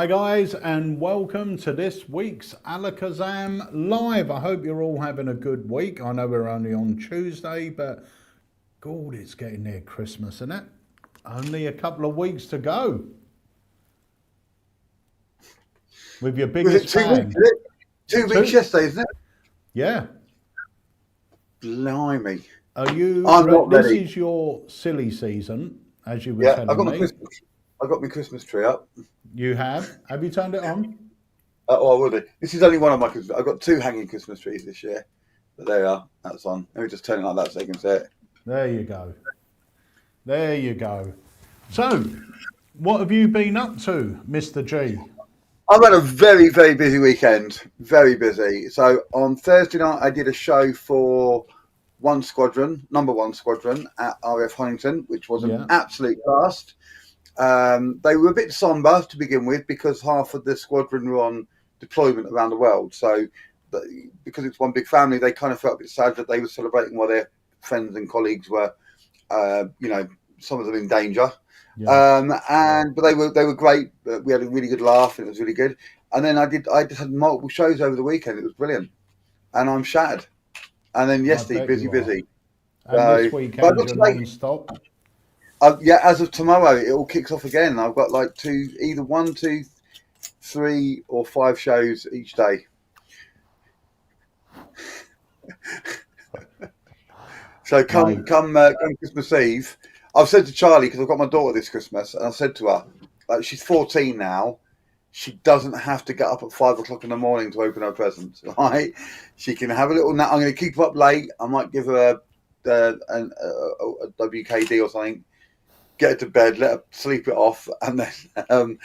Hi guys, and welcome to this week's AlakazamMagicUK Live. I hope you're all having a good week. I know we're only on Tuesday, but God, it's getting near Christmas, isn't it? Only a couple of weeks to go. With your biggest fan. Weeks, 2 weeks yesterday, isn't it? Yeah. Blimey. Are you? I'm not this ready. is your silly season, as you were telling me. I got my Christmas tree up. You have? Have you turned it on? Oh, I will do. This is only one of my Christmas. I've got 2 hanging Christmas trees this year. But there you are. That's on. Let me just turn it like that so you can see it. There you go. There you go. So, what have you been up to, Mr. G? I've had a very, very busy weekend. Very busy. So on Thursday night, I did a show for number one squadron at RF Huntington, which was an absolute blast. They were a bit somber to begin with because half of the squadron were on deployment around the world. So because it's one big family, they kind of felt a bit sad that they were celebrating while their friends and colleagues were, some of them in danger. But they were great. We had a really good laugh, and it was really good. And then I just had multiple shows over the weekend. It was brilliant, and I'm shattered. And then yesterday, busy. And this weekend you're non-stop. Yeah, as of tomorrow, it all kicks off again. I've got like either 1, 2, 3, or 5 shows each day. So come Christmas Eve. I've said to Charlie, because I've got my daughter this Christmas, and I said to her, like, she's 14 now. She doesn't have to get up at 5 o'clock in the morning to open her presents, right? She can have a little nap. I'm going to keep her up late. I might give her a WKD or something. Get her to bed, let her sleep it off, and then I'm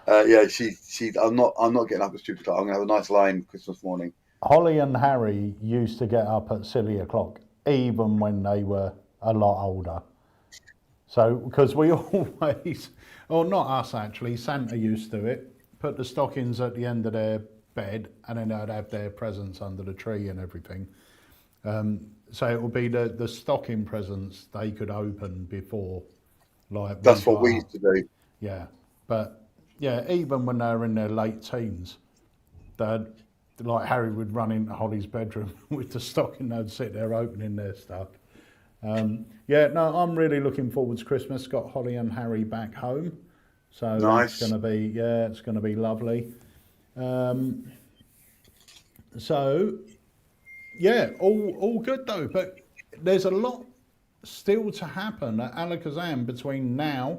not getting up at stupid o'clock. I'm going to have a nice lie-in Christmas morning. Holly and Harry used to get up at silly o'clock, even when they were a lot older. So, because we always, or not us actually, Santa used to it, put the stockings at the end of their bed, and then they'd have their presents under the tree and everything. So it would be the stocking presents they could open before, like. That's what we used to do. Yeah, but yeah, even when they were in their late teens, like Harry would run into Holly's bedroom with the stocking, they'd sit there opening their stuff. I'm really looking forward to Christmas. Got Holly and Harry back home, so nice. It's going to be lovely. All good though. But there's a lot still to happen at Alakazam between now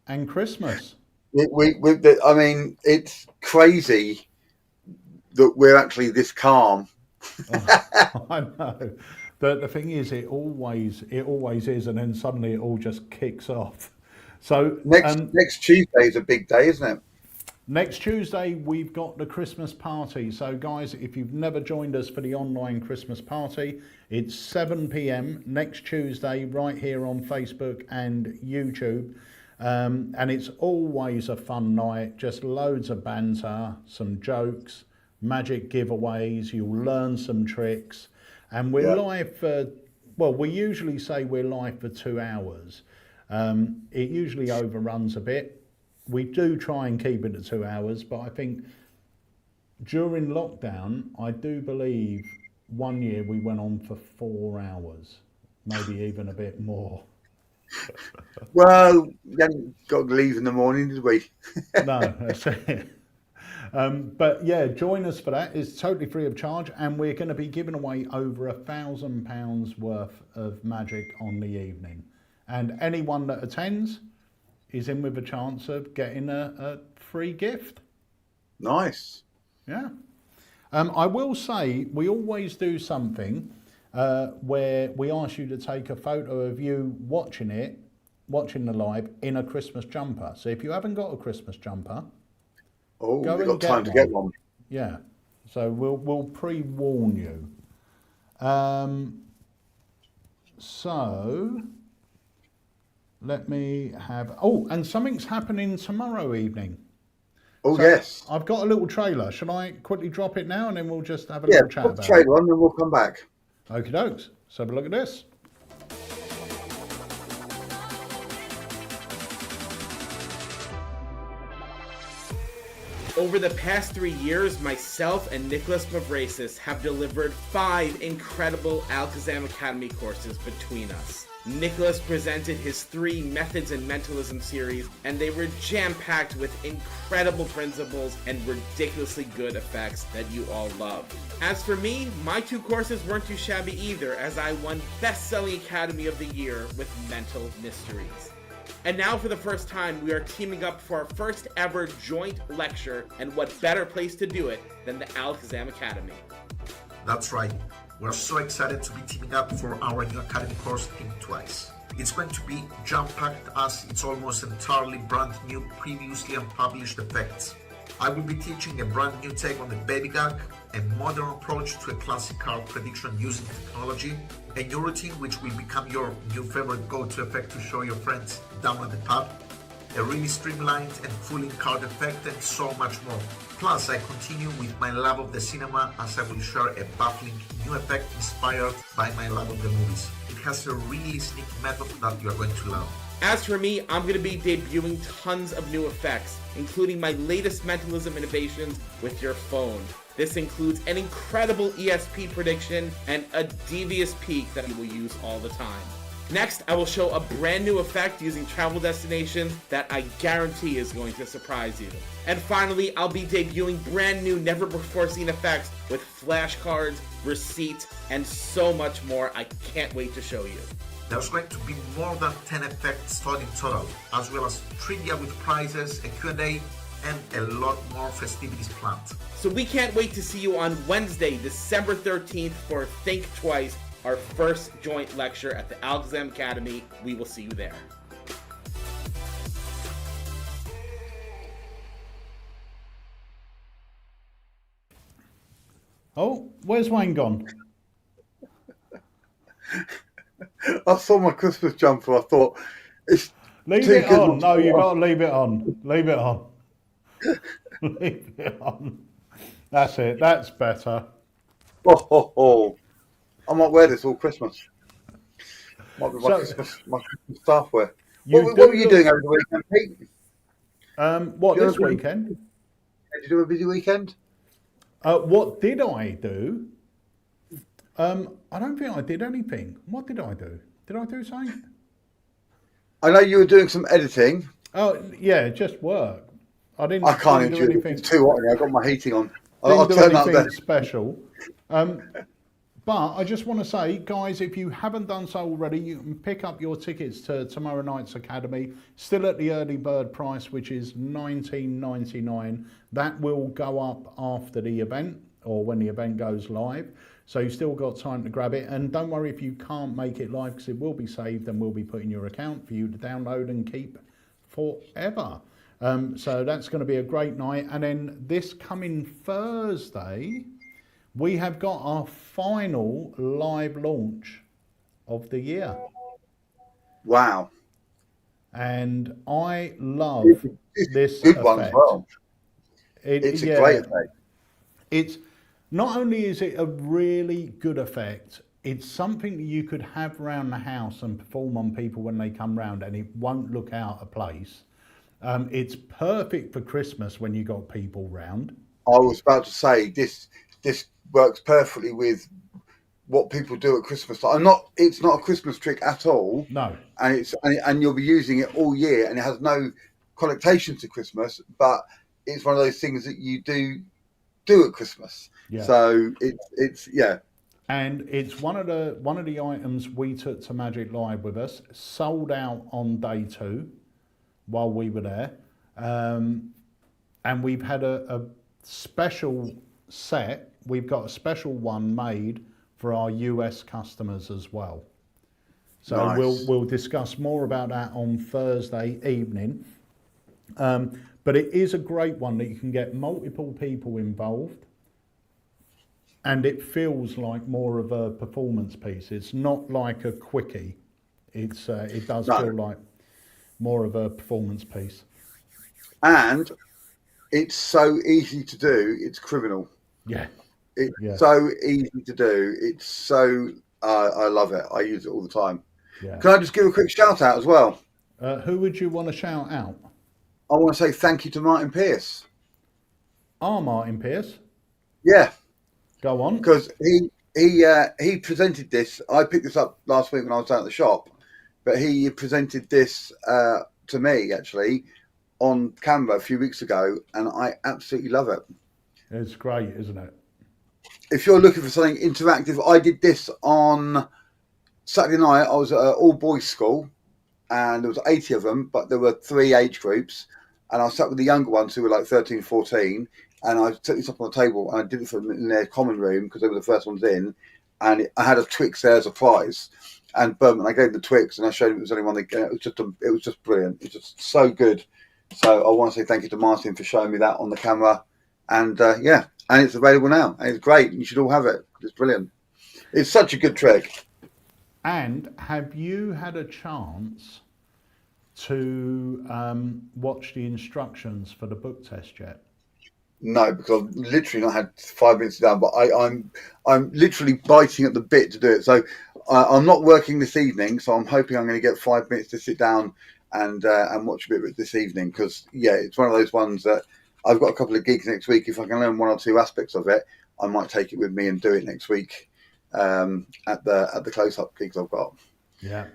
and Christmas. I mean, it's crazy that we're actually this calm. I know. The thing is, it always is, and then suddenly it all just kicks off. So next Tuesday is a big day, isn't it? Next Tuesday we've got the Christmas party. So guys, if you've never joined us for the online Christmas party, it's 7 p.m. next Tuesday right here on Facebook and YouTube. And it's always a fun night, just loads of banter, some jokes, magic giveaways, you'll learn some tricks. And we're live for, we usually say we're live for 2 hours. It usually overruns a bit. We do try and keep it at 2 hours, but I think during lockdown, I do believe one year we went on for 4 hours, maybe even a bit more. Well, we hadn't got to leave in the morning, did we? No, that's it. But yeah, join us for that. It's totally free of charge, and we're going to be giving away over £1,000 worth of magic on the evening. And anyone that attends is in with a chance of getting a free gift. Nice. Yeah. I will say we always do something where we ask you to take a photo of you watching the live in a Christmas jumper. So if you haven't got a Christmas jumper, we've got time to get one. Yeah, so we'll pre-warn you. So let me have. Oh, and something's happening tomorrow evening. Oh, so yes. I've got a little trailer. Shall I quickly drop it now, and then we'll just have a little chat about it? Yeah, put the trailer on, and we'll come back. Okie dokes. Let's have a look at this. Over the past 3 years, myself and Nicholas Mavrasis have delivered 5 incredible Alakazam Academy courses between us. Nicholas presented his 3 Methods in Mentalism series, and they were jam-packed with incredible principles and ridiculously good effects that you all love. As for me, my 2 courses weren't too shabby either, as I won Best-Selling Academy of the Year with Mental Mysteries. And now for the first time, we are teaming up for our first ever joint lecture, and what better place to do it than the Alakazam Academy. That's right. We're so excited to be teaming up for our new Academy course, Think Twice. It's going to be jam-packed as it's almost entirely brand new, previously unpublished effects. I will be teaching a brand new take on the baby gag, a modern approach to a classic card prediction using technology, a new routine which will become your new favorite go-to effect to show your friends down at the pub, a really streamlined and fully card effect, and so much more. Plus, I continue with my love of the cinema as I will share a baffling new effect inspired by my love of the movies. It has a really sneaky method that you are going to love. As for me, I'm going to be debuting tons of new effects, including my latest mentalism innovations with your phone. This includes an incredible ESP prediction and a devious peak that you will use all the time. Next, I will show a brand new effect using travel destinations that I guarantee is going to surprise you. And finally, I'll be debuting brand new, never before seen effects with flashcards, receipts, and so much more. I can't wait to show you. There's going to be more than 10 effects taught in total, as well as trivia with prizes, a Q&A, and a lot more festivities planned. So we can't wait to see you on Wednesday, December 13th for Think Twice, our first joint lecture at the Alakazam Academy. We will see you there. Oh, where's Wayne gone? I saw my Christmas jumper. I thought it's leave too it good on. not No, to you wear. got to leave it on. Leave it on. Leave it on. That's it. That's better. Oh. I might wear this all Christmas. Might be my Christmas staff wear. What were you doing over the weekend, Pete? What, Did this you weekend? Did you do a busy weekend? What did I do? I don't think I did anything. What did I do? Did I do something? I know you were doing some editing. Oh, yeah, just work. I didn't. I can't do do anything. It's too hot here. I've got my heating on. I'll Didn't do turn up anything there. special. But I just want to say, guys, if you haven't done so already, you can pick up your tickets to tomorrow night's Academy, still at the early bird price, which is $19.99. That will go up after the event or when the event goes live. So you've still got time to grab it. And don't worry if you can't make it live, because it will be saved and will be put in your account for you to download and keep forever. So that's going to be a great night. And then this coming Thursday, we have got our final live launch of the year. Wow. And I love this Good effect. one as well. It's a great effect. It's not only is it a really good effect, it's something that you could have around the house and perform on people when they come round, and it won't look out of place. It's perfect for Christmas when you got people round. I was about to say this works perfectly with what people do at Christmas. It's not a Christmas trick at all. No. And you'll be using it all year, and it has no connotation to Christmas, but it's one of those things that you do at Christmas. Yeah. So it's yeah. And it's one of the items we took to Magic Live with us, sold out on day 2 while we were there. And we've had a special set. We've got a special one made for our US customers as well. So nice. we'll discuss more about that on Thursday evening. But it is a great one that you can get multiple people involved, and it feels like more of a performance piece. It's not like a quickie. It does feel like more of a performance piece. And it's so easy to do, it's criminal. Yeah. It's so easy to do. It's so, I love it. I use it all the time. Yeah. Can I just give a quick shout out as well? Who would you want to shout out? I want to say thank you to Martin Pierce. Martin Pierce. Yeah, Go on. because he presented this. I picked this up last week when I was down at the shop, but he presented this to me actually on camera a few weeks ago, and I absolutely love it. It's great, isn't it? If you're looking for something interactive, I did this on Saturday night. I was at an all boys school, and there was 80 of them, but there were 3 age groups, and I sat with the younger ones who were like 13, 14, and I took this up on the table and I did it for them in their common room because they were the first ones in, and I had a Twix there as a prize, and I gave them the Twix and I showed them it was only one they it was just brilliant. It's just so good. So I want to say thank you to Martin for showing me that on the camera, and yeah, and it's available now, and it's great. You should all have it. It's brilliant. It's such a good trick. And have you had a chance to watch the instructions for the book test yet? No, because I've literally not had 5 minutes down, but I'm literally biting at the bit to do it. So I'm not working this evening, so I'm hoping I'm going to get 5 minutes to sit down and watch a bit of it this evening. Because yeah, it's one of those ones that I've got a couple of gigs next week. If I can learn 1 or 2 aspects of it, I might take it with me and do it next week at the close-up gigs I've got. Yeah.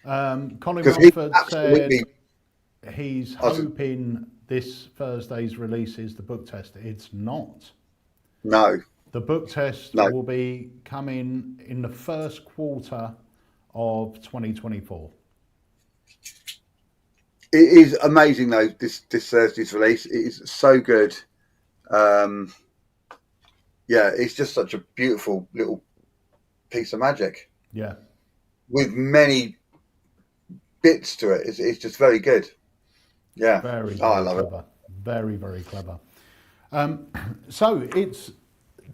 Colin Moffat said he's hoping this Thursday's release is the book test. It's not. No. The book test will be coming in the first quarter of 2024. It is amazing though, this Thursday's release. It is so good. Yeah, it's just such a beautiful little piece of magic. Yeah. With many bits to it. It's just very good. Yeah. Very I love clever. Very, very clever. So it's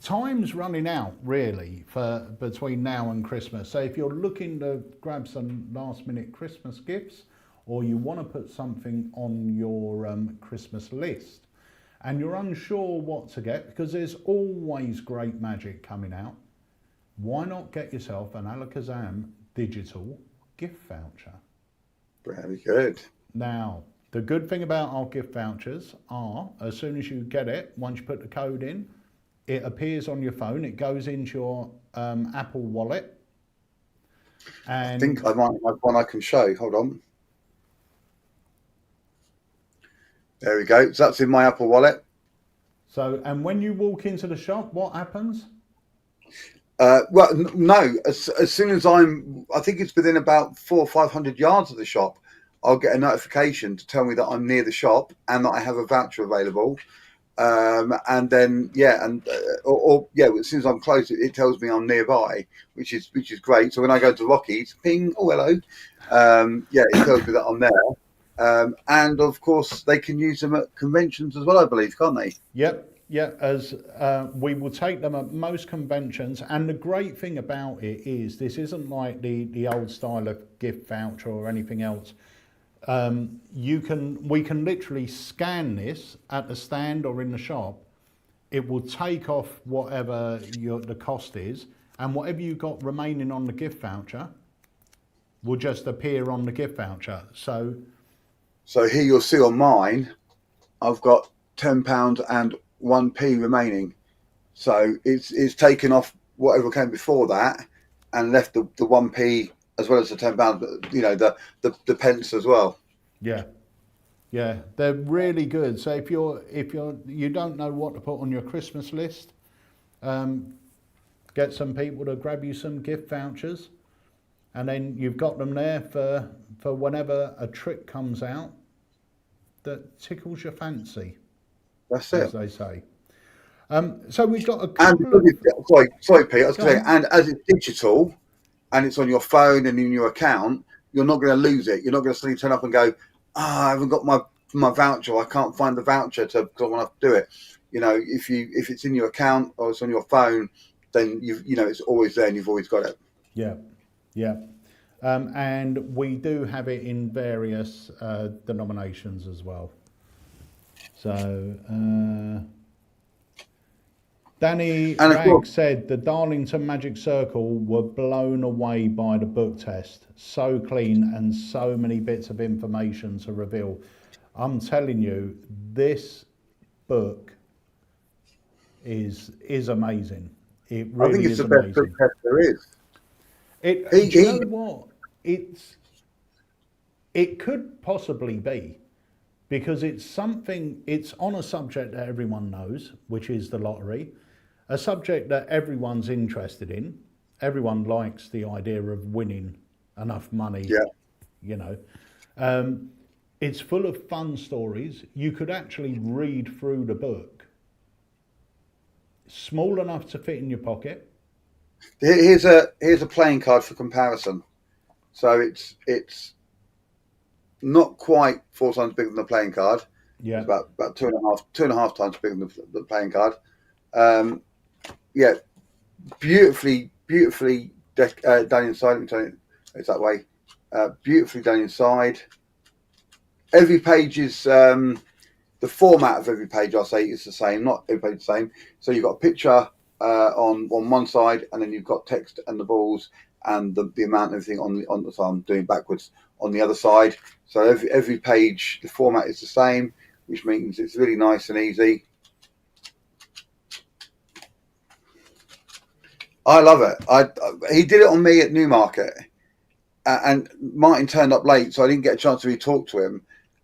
time's running out really for between now and Christmas. So if you're looking to grab some last minute Christmas gifts, or you want to put something on your Christmas list and you're unsure what to get, because there's always great magic coming out, why not get yourself an AlakazamMagicUK digital gift voucher? Very good. Now, the good thing about our gift vouchers are, as soon as you get it, once you put the code in, it appears on your phone, it goes into your Apple Wallet. And I think I might have one I can show. Hold on. There we go. So that's in my Apple Wallet. So, and when you walk into the shop, what happens? Well, no. As soon as I think it's within about 400 or 500 yards of the shop, I'll get a notification to tell me that I'm near the shop and that I have a voucher available. And then as soon as I'm close, it tells me I'm nearby, which is great. So when I go to Rockies, ping, oh hello, it tells me that I'm there. And of course, they can use them at conventions as well, I believe, can't they? Yep. Yeah, as we will take them at most conventions, and the great thing about it is this isn't like the old style of gift voucher or anything else. We can literally scan this at the stand or in the shop. It will take off whatever the cost is, and whatever you got remaining on the gift voucher will just appear on the gift voucher. So here you'll see on mine, I've got £10 and 1p remaining. So it's taken off whatever came before that and left the 1p as well as the £10, you know, the pence as well. Yeah, they're really good. So if you don't know what to put on your Christmas list, get some people to grab you some gift vouchers, and then you've got them there for whenever a trick comes out that tickles your fancy. That's it, as they say. So we've got a couple of... Sorry, Pete. I was going to say, and as it's digital, and it's on your phone and in your account, you're not going to lose it. You're not going to suddenly turn up and go, I haven't got my voucher. I can't find the voucher because I want to do it. You know, if it's in your account or it's on your phone, then it's always there and you've always got it. Yeah. And we do have it in various denominations as well. So, Danny Ragg said the Darlington Magic Circle were blown away by the book test. So clean and so many bits of information to reveal. I'm telling you, this book is amazing. It I think really it's is the best book amazing. test there is. Do you know what? It could possibly be, because it's on a subject that everyone knows, which is the lottery, a subject that everyone's interested in. Everyone likes the idea of winning enough money, Yeah. you know. It's full of fun stories. You could actually read through the book. Small enough to fit in your pocket. Here's a playing card for comparison. So it's not quite 4 times bigger than the playing card. Yeah. It's about two and a half times bigger than the playing card. Yeah, beautifully done inside. Let me tell you, it's that way. Beautifully done inside. Every page is the format of every page. I'll say is the same. Not every page the same. So you've got a picture on one side, and then you've got text and the balls and the amount of everything on the. So I'm doing backwards on the other side. So every page, the format is the same, which means it's really nice and easy. I love it. He did it on me at Newmarket, and Martin turned up late, so I didn't get a chance to really talk to him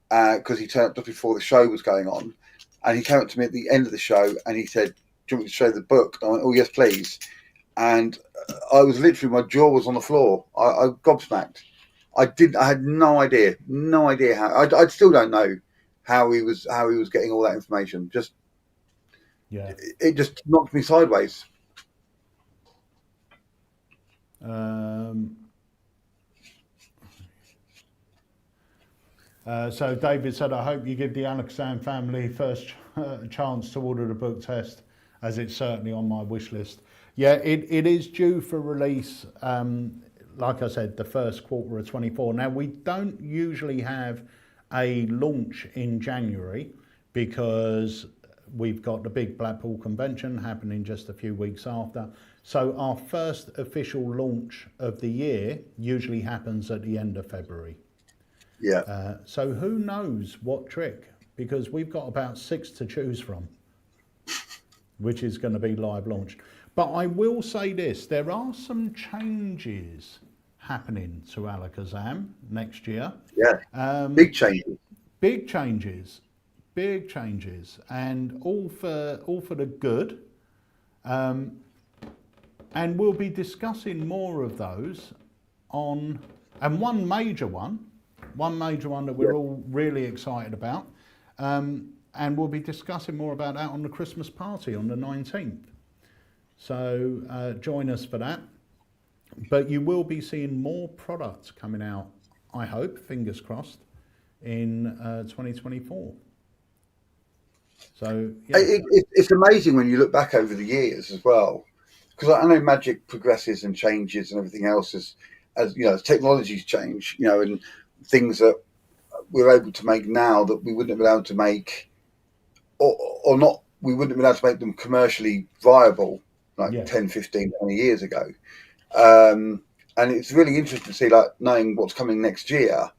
because he turned up just before the show was going on. And he came up to me at the end of the show and he said, "Do you want me to show the book?" I went, "Oh yes, please." And I was literally, my jaw was on the floor. I gobsmacked. I had no idea how. I still don't know how he was getting all that information. Just Yeah. It just knocked me sideways. So David said, "I hope you give the AlakazamMagicUK family first chance to order the book test, as it's certainly on my wish list." Yeah, it is due for release, like I said, the first quarter of 24. Now, we don't usually have a launch in January because we've got the big Blackpool convention happening just a few weeks after. So our first official launch of the year usually happens at the end of February. Yeah. So who knows what trick, because we've got about 6 to choose from, which is going to be live launched. But I will say this, there are some changes happening to AlakazamMagicUK next year. Yeah. Big changes. Big changes. Big changes, and all for the good. And we'll be discussing more of those on, and one major one that we're all really excited about, and we'll be discussing more about that on the Christmas party on the 19th. So join us for that. But you will be seeing more products coming out, I hope, fingers crossed, in 2024. So yeah. It's amazing when you look back over the years as well, because I know magic progresses and changes and everything else as you know, as technologies change, you know, and things that we're able to make now that we wouldn't have been able to make, or not, we wouldn't have been able to make them commercially viable like 10, 15, 20 years ago. And it's really interesting to see, like, knowing what's coming next year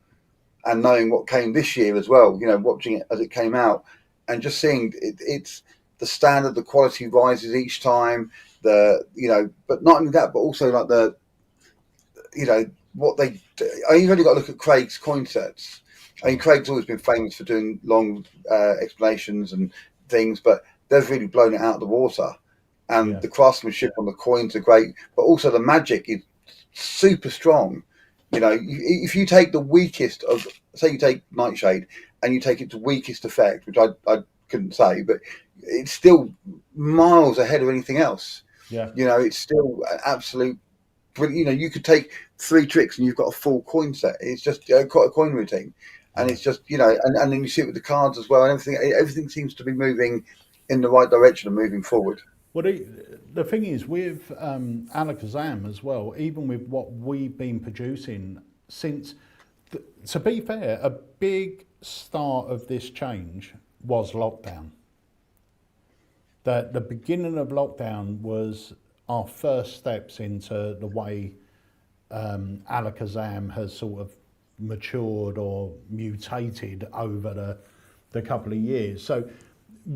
and knowing what came this year as well, you know, watching it as it came out and just seeing it's the standard, the quality rises each time, you know, but not only that, but also like the, you know, what they do. You've only got to look at Craig's coin sets. I mean, Craig's always been famous for doing long explanations and things, but they've really blown it out of the water. And the craftsmanship on the coins are great, but also the magic is super strong. You know, if you take the weakest of, say you take Nightshade and you take it to weakest effect, which I couldn't say, but it's still miles ahead of anything else. Yeah. You know, it's still absolute. You know, you could take 3 tricks and you've got a full coin set. It's just quite a coin routine, and it's just, you know, and then you see it with the cards as well, and everything seems to be moving in the right direction and moving forward. Well, the thing is with AlakazamMagicUK as well, even with what we've been producing since, to be fair, a big start of this change was lockdown. The beginning of lockdown was our first steps into the way AlakazamMagicUK has sort of matured or mutated over the couple of years. So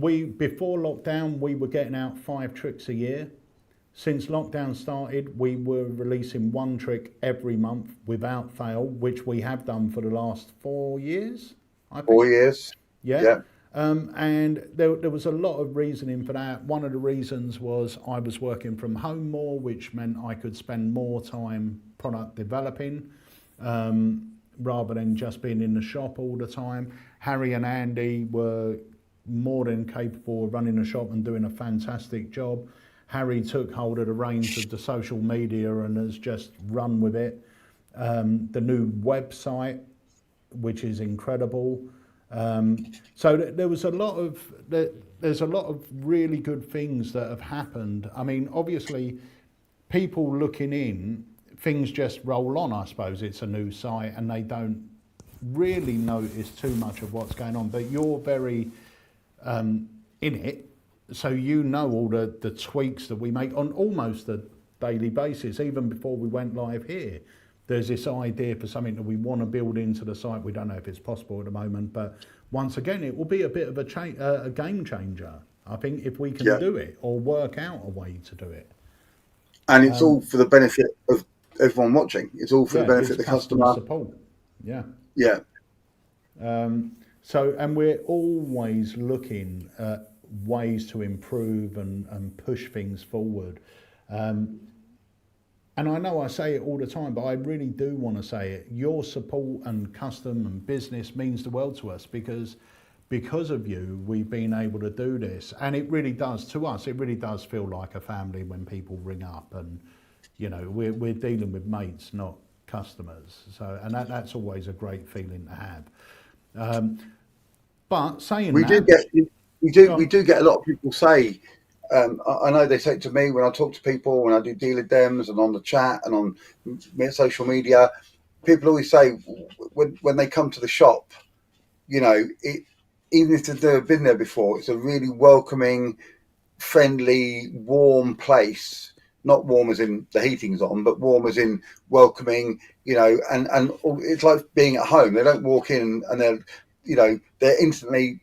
before lockdown, we were getting out 5 tricks a year. Since lockdown started, we were releasing 1 trick every month without fail, which we have done for the last 4 years, I think. 4 years. Yeah. And there was a lot of reasoning for that. One of the reasons was I was working from home more, which meant I could spend more time product developing rather than just being in the shop all the time. Harry and Andy were more than capable of running the shop and doing a fantastic job. Harry took hold of the reins of the social media and has just run with it. The new website, which is incredible. So there was there's a lot of really good things that have happened. I mean, obviously, people looking in, things just roll on, I suppose. It's a new site and they don't really notice too much of what's going on, but you're very in it. So you know all the tweaks that we make on almost a daily basis, even before we went live here. There's this idea for something that we want to build into the site. We don't know if it's possible at the moment, but once again, it will be a bit of a game changer, I think, if we can do it or work out a way to do it. And it's all for the benefit of everyone watching. It's all for the benefit of the customer. Support. Yeah. Yeah. So, and we're always looking at ways to improve and push things forward. And I know I say it all the time, but I really do want to say it. Your support and custom and business means the world to us because of you, we've been able to do this. And it really does, to us, it really does feel like a family when people ring up and, you know, we're dealing with mates, not customers. So, and that's always a great feeling to have. But saying we that... We do get a lot of people say, I know they say it to me when I talk to people, when I do dealer dems and on the chat and on social media, people always say when they come to the shop, you know, even if they've never been there before, it's a really welcoming, friendly, warm place. Not warm as in the heating's on, but warm as in welcoming, you know, and it's like being at home. They don't walk in and they're instantly,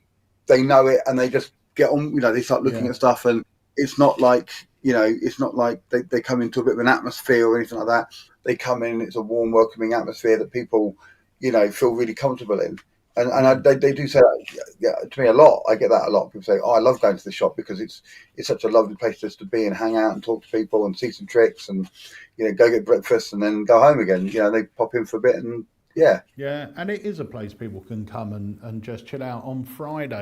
they know it and they just get on, you know, they start looking at stuff, and it's not like, you know, it's not like they come into a bit of an atmosphere or anything like that. They come in, it's a warm, welcoming atmosphere that people, you know, feel really comfortable in. And they do say that to me a lot. I get that a lot. People say, "Oh, I love going to the shop because it's such a lovely place just to be and hang out and talk to people and see some tricks and, you know, go get breakfast and then go home again." You know, they pop in for a bit and yeah, and it is a place people can come and just chill out. On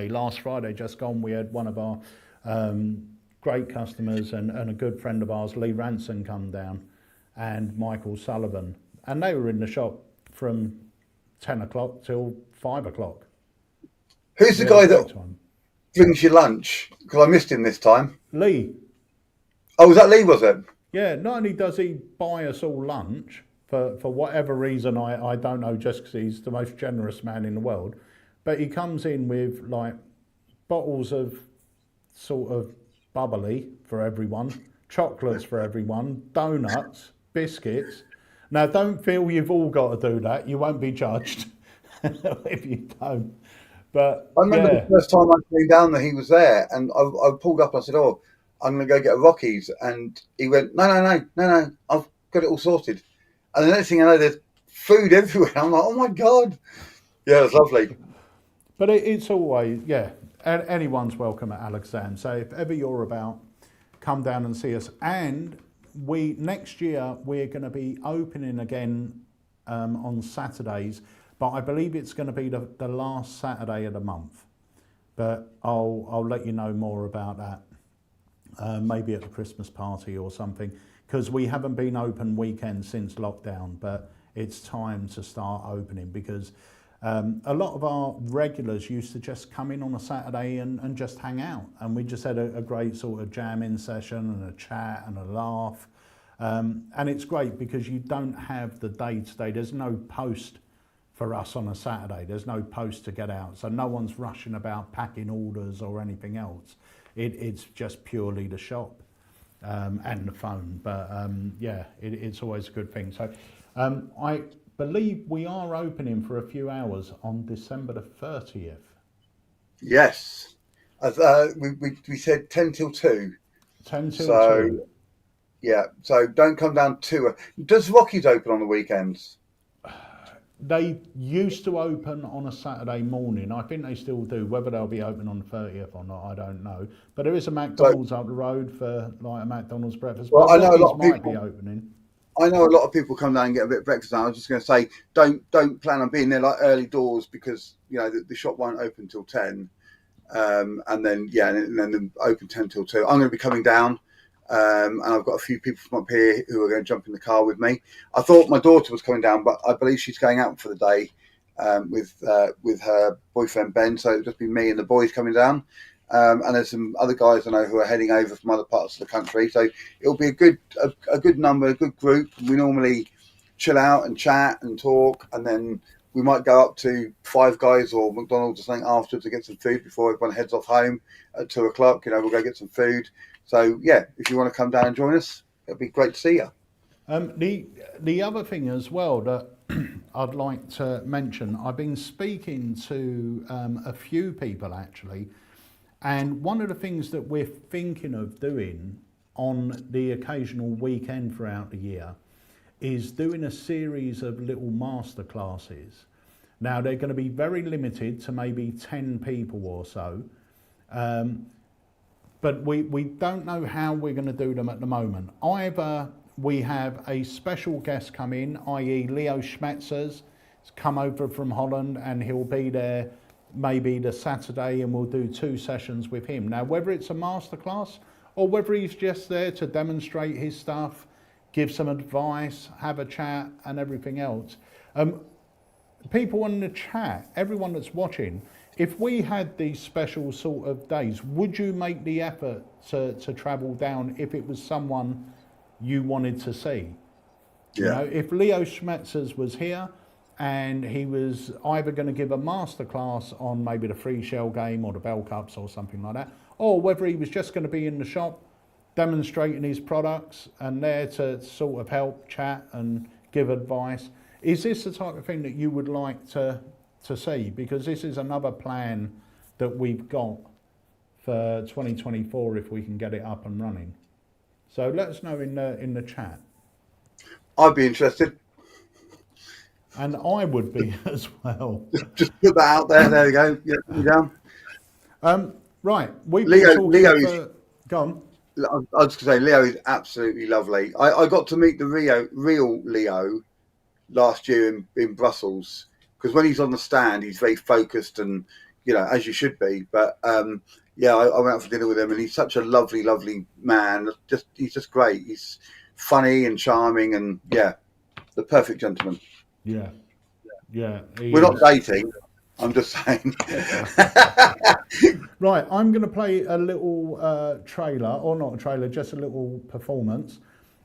last Friday just gone, we had one of our great customers and a good friend of ours, Lee Ranson, come down, and Michael Sullivan, and they were in the shop from 10 o'clock till 5 o'clock. Who's the guy that brings you lunch? Because I missed him this time. Lee. Oh, was that Lee, was it? Yeah, not only does he buy us all lunch, for whatever reason, I don't know, just because he's the most generous man in the world, but he comes in with like bottles of sort of bubbly for everyone, chocolates for everyone, donuts, biscuits. Now, don't feel you've all got to do that. You won't be judged if you don't. But I remember the first time I came down there, he was there, and I pulled up and I said, "Oh, I'm going to go get a Rockies," and he went, "No, I've got it all sorted." And the next thing I know, there's food everywhere. I'm like, "Oh my God!" Yeah, it's lovely. But it's always anyone's welcome at AlakazamM. So if ever you're about, come down and see us. And next year we're going to be opening again on Saturdays, but I believe it's going to be the last Saturday of the month. But I'll let you know more about that, maybe at the Christmas party or something, because we haven't been open weekends since lockdown, but it's time to start opening because a lot of our regulars used to just come in on a Saturday and just hang out, and we just had a great sort of jam-in session and a chat and a laugh, and it's great because you don't have the day-to-day. There's no post for us on a Saturday. There's no post to get out, so no one's rushing about packing orders or anything else. It's just purely the shop and the phone, but it's always a good thing. So I believe we are opening for a few hours on December the 30th. Yes. We said 10 till 2. 10 till So 2. yeah, so don't come down too. Does Rocky's open on the weekends? They used to open on a Saturday morning. I think they still do. Whether they'll be open on the 30th or not, I don't know. But there is a McDonald's up the road for like a McDonald's breakfast. Well, but I know a lot of might people be opening. I know a lot of people come down and get a bit of breakfast now. I was just going to say, don't plan on being there like early doors, because the shop won't open till 10, and then open 10 till 2. I'm going to be coming down, and I've got a few people from up here who are going to jump in the car with me. I thought my daughter was coming down, but I believe she's going out for the day with her boyfriend Ben, so it'll just be me and the boys coming down. And there's some other guys I know who are heading over from other parts of the country, so it'll be a good number, a good group. We normally chill out and chat and talk, and then we might go up to Five Guys or McDonald's or something after to get some food before everyone heads off home at 2 o'clock. We'll go get some food. So yeah, if you want to come down and join us, it'll be great to see you. The other thing as well that I'd like to mention, I've been speaking to a few people actually, and one of the things that we're thinking of doing on the occasional weekend throughout the year is doing a series of little master classes. Now they're going to be very limited to maybe 10 people or so, but we don't know how we're going to do them at the moment. Either we have a special guest come in, i.e. Leo Schmetzers, come over from Holland, and he'll be there maybe the Saturday, and we'll do 2 sessions with him. Now, whether it's a masterclass or whether he's just there to demonstrate his stuff, give some advice, have a chat and everything else. People in the chat, everyone that's watching, if we had these special sort of days, would you make the effort to travel down if it was someone you wanted to see? Yeah. If Leo Schmetzers was here and he was either going to give a masterclass on maybe the free shell game or the bell cups or something like that, or whether he was just going to be in the shop demonstrating his products and there to sort of help chat and give advice, is this the type of thing that you would like to see? Because this is another plan that we've got for 2024 if we can get it up and running. So let us know in the chat. I'd be interested. And I would be as well. Just put that out there. There we go. Yeah, you're down. Right. Leo is... Go on. I was just going to say, Leo is absolutely lovely. I got to meet the real Leo last year in Brussels, because when he's on the stand, he's very focused and, as you should be. But I went out for dinner with him, and he's such a lovely, lovely man. He's just great. He's funny and charming, and the perfect gentleman. Yeah. We're not dating. I'm just saying. Right, I'm going to play a little trailer, or not a trailer, just a little performance.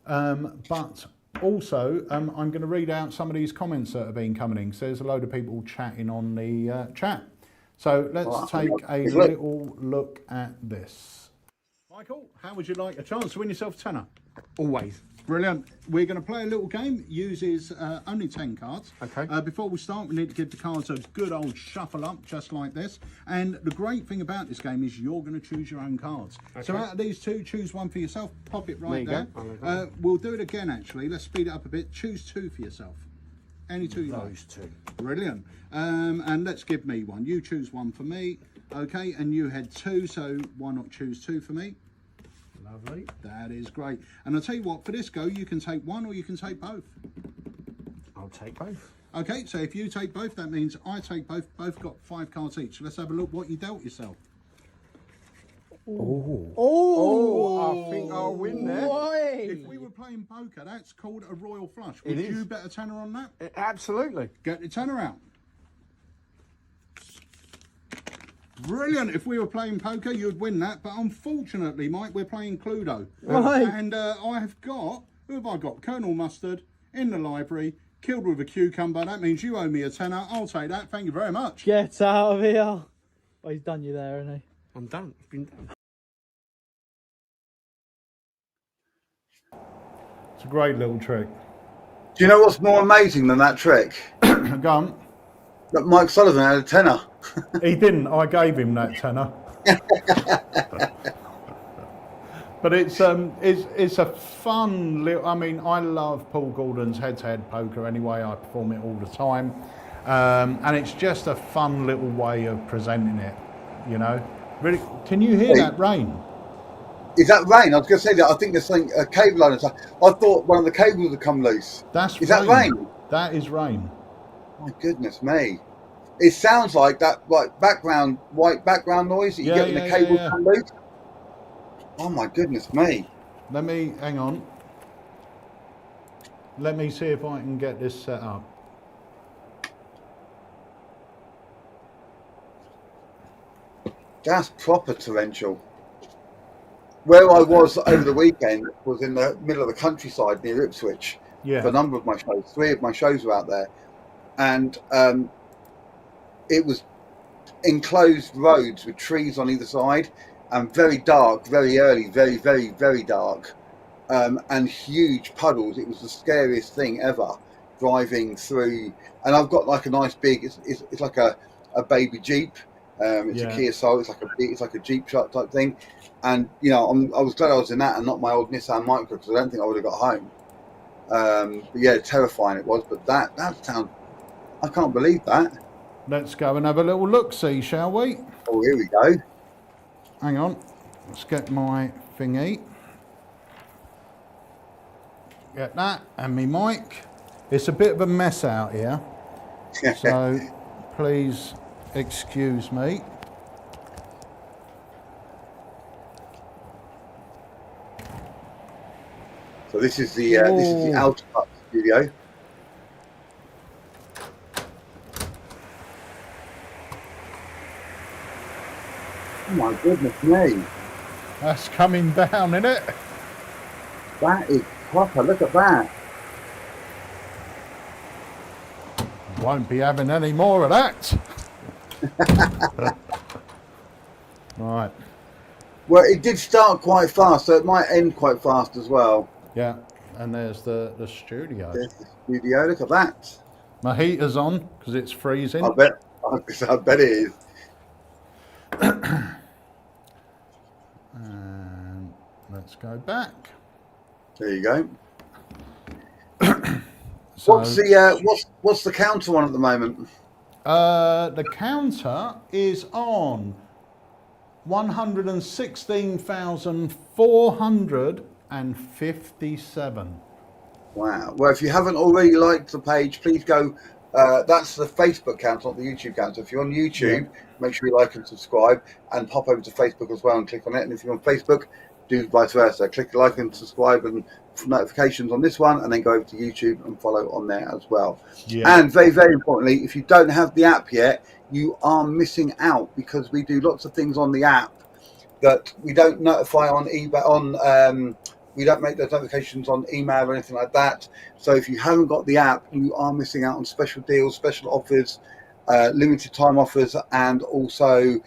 But also, I'm going to read out some of these comments that have been coming in. So there's a load of people chatting on the chat. So let's take a little look at this. Michael, how would you like a chance to win yourself a tenner? Always. Brilliant. We're going to play a little game. Uses only 10 cards. Okay. Before we start, we need to give the cards a good old shuffle up, just like this. And the great thing about this game is you're going to choose your own cards. Okay. So out of these 2, choose one for yourself. Pop it right there. We'll do it again, actually. Let's speed it up a bit. Choose 2 for yourself. Any 2 you like. Those 2. Brilliant. And let's give me one. You choose one for me. Okay, and you had 2, so why not choose 2 for me? Lovely. That is great. And I'll tell you what, for this go, you can take one or you can take both. I'll take both. Okay, so if you take both, that means I take both. Both got 5 cards each. Let's have a look what you dealt yourself. Oh, I think I'll win there. If we were playing poker, that's called a royal flush. Would you bet a tenner on that? Absolutely. Get the tenner out. Brilliant. If we were playing poker, you'd win that. But unfortunately, Mike, we're playing Cluedo. Right. And I have got, who have I got? Colonel Mustard in the library, killed with a cucumber. That means you owe me a tenner. I'll take that. Thank you very much. Get out of here. Well, he's done you there, hasn't he? I'm done. It's been done. It's a great little trick. Do you know what's more amazing than that trick? Go on. That Mike Sullivan had a tenner. He didn't. I gave him that tenner. But it's a fun little. I mean, I love Paul Gordon's head-to-head poker. Anyway, I perform it all the time, and it's just a fun little way of presenting it. You know, really. Can you hear that rain? Is that rain? I was going to say that. I think there's something a cable line. I thought one of the cables had come loose. Is that rain? That is rain. My goodness me! It sounds like that white background noise that you get when the cables come loose. Oh my goodness me! Hang on. Let me see if I can get this set up. That's proper torrential. Where I was over the weekend was in the middle of the countryside near Ipswich. Yeah. For a number of my shows, 3 of my shows were out there, and it was enclosed roads with trees on either side, and very dark, very early, very, very, very dark, and huge puddles. It was the scariest thing ever driving through. And I've got like a nice big, it's like a baby Jeep. It's a Kia Soul. It's like a Jeep shot type thing. And you know, I was glad I was in that and not my old Nissan Micra, because I don't think I would have got home. But yeah, terrifying it was. But that sounds, I can't believe that. Let's go and have a little look-see, shall we? Oh, here we go. Hang on. Let's get my thingy. Get that and me mic. It's a bit of a mess out here, so please excuse me. So this is the AlakazamMagicUK studio. Oh my goodness me! That's coming down, isn't it? That is proper. Look at that. Won't be having any more of that. Right. Well, it did start quite fast, so it might end quite fast as well. Yeah, and there's the studio. There's the studio. Look at that. My heater's on because it's freezing. I bet it is. And let's go back. There you go. So, what's the counter on at the moment? the counter is on 116,457. Wow. Well, if you haven't already liked the page, please go. That's the Facebook account, not the YouTube account. So if you're on YouTube, make sure you like and subscribe, and pop over to Facebook as well and click on it. And if you're on Facebook, do vice versa. Click like and subscribe and notifications on this one, and then go over to YouTube and follow on there as well. Yeah. And very, very importantly, if you don't have the app yet, you are missing out, because we do lots of things on the app that we don't notify on eBay we don't make those notifications on email or anything like that. So if you haven't got the app, you are missing out on special deals, special offers, limited time offers, and also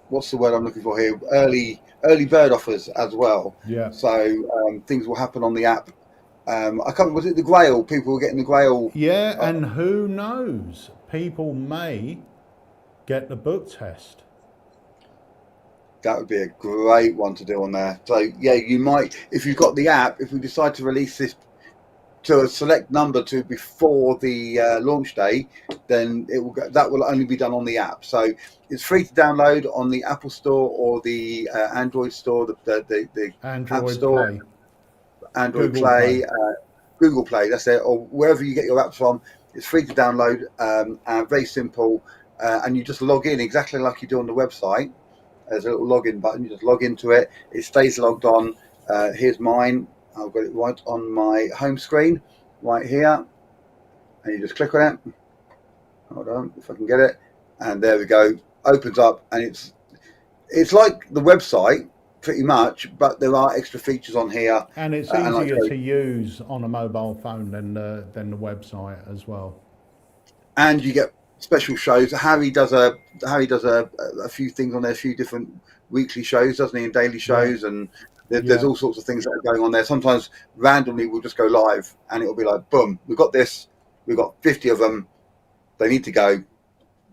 what's the word I'm looking for here? Early bird offers as well. Yeah. So things will happen on the app. Was it the Grail? People were getting the Grail. Yeah, and who knows? People may get the book test. That would be a great one to do on there. So yeah, you might, if you've got the app, if we decide to release this to a select number to before the launch day, then it will that will only be done on the app. So it's free to download on the Apple Store or the Android Store, the Android App Store, Play. Android Play, Google Play. That's it, or wherever you get your apps from. It's free to download and very simple. And you just log in exactly like you do on the website. There's a little login button. You just log into it. It stays logged on. Here's mine. I've got it right on my home screen, right here. And you just click on it. Hold on, if I can get it. And there we go. Opens up, and it's like the website pretty much, but there are extra features on here. And it's easier to use on a mobile phone than the website as well. And you get special shows. Harry does a few things on there, a few different weekly shows, doesn't he, and daily shows, and there's all sorts of things that are going on there. Sometimes randomly we'll just go live and it'll be like, boom, we've got this, we've got 50 of them, they need to go,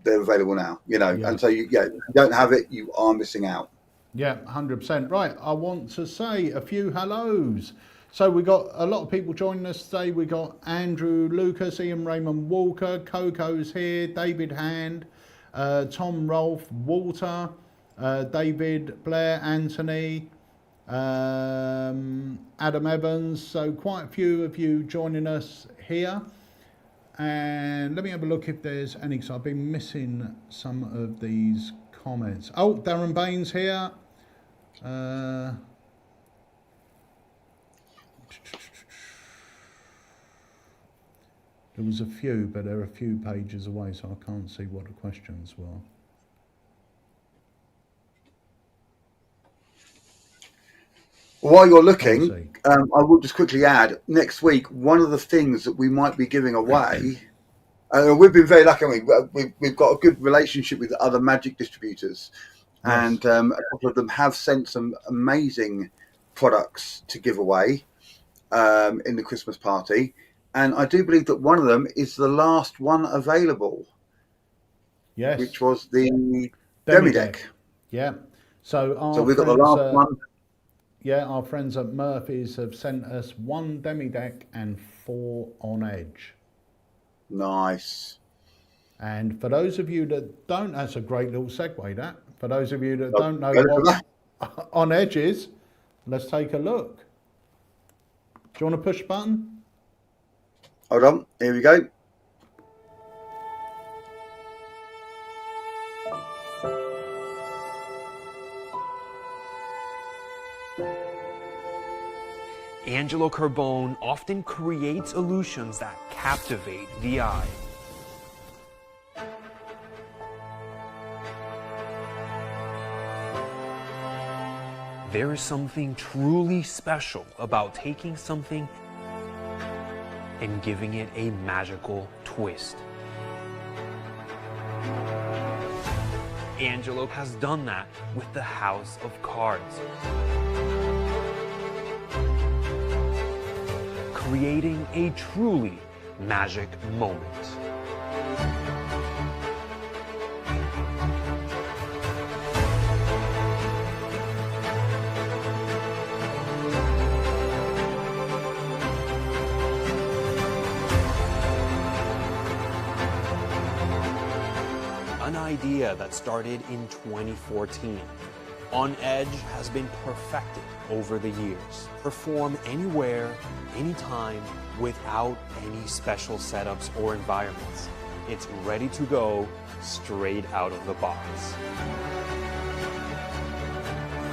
they're available now, you know. Yeah. And so if you don't have it, you are missing out. Yeah, 100%. Right, I want to say a few hellos. So we got a lot of people joining us today. We got Andrew Lucas, Ian Raymond Walker, Coco's here, David Hand, Tom Rolfe, Walter, David Blair, Anthony, Adam Evans. So quite a few of you joining us here. And let me have a look if there's any, because I've been missing some of these comments. Oh, Darren Baines here. There was a few, but they're a few pages away, so I can't see what the questions were. While you're looking, I will just quickly add, next week, one of the things that we might be giving away, we've been very lucky, we've got a good relationship with other Magic distributors, and a couple of them have sent some amazing products to give away in the Christmas party, and I do believe that one of them is the last one available. Yes. Which was the Demi Deck. Yeah. So we've got the last one. Yeah, our friends at Murphy's have sent us 1 Demi Deck and 4 on Edge. Nice. And for those of you that don't, that's a great little segue, that. For those of you that don't know what on Edge is, let's take a look. Do you want to push the button? Hold on, here we go. Angelo Carbone often creates illusions that captivate the eye. There is something truly special about taking something and giving it a magical twist. Angelo has done that with the House of Cards, creating a truly magic moment. An idea that started in 2014. On Edge has been perfected over the years. Perform anywhere, anytime, without any special setups or environments. It's ready to go straight out of the box.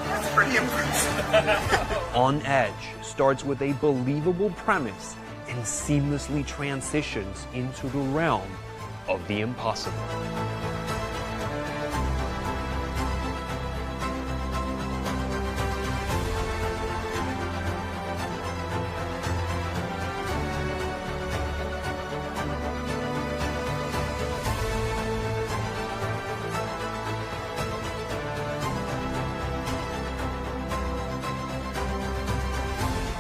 That's pretty impressive. On Edge starts with a believable premise and seamlessly transitions into the realm of the impossible.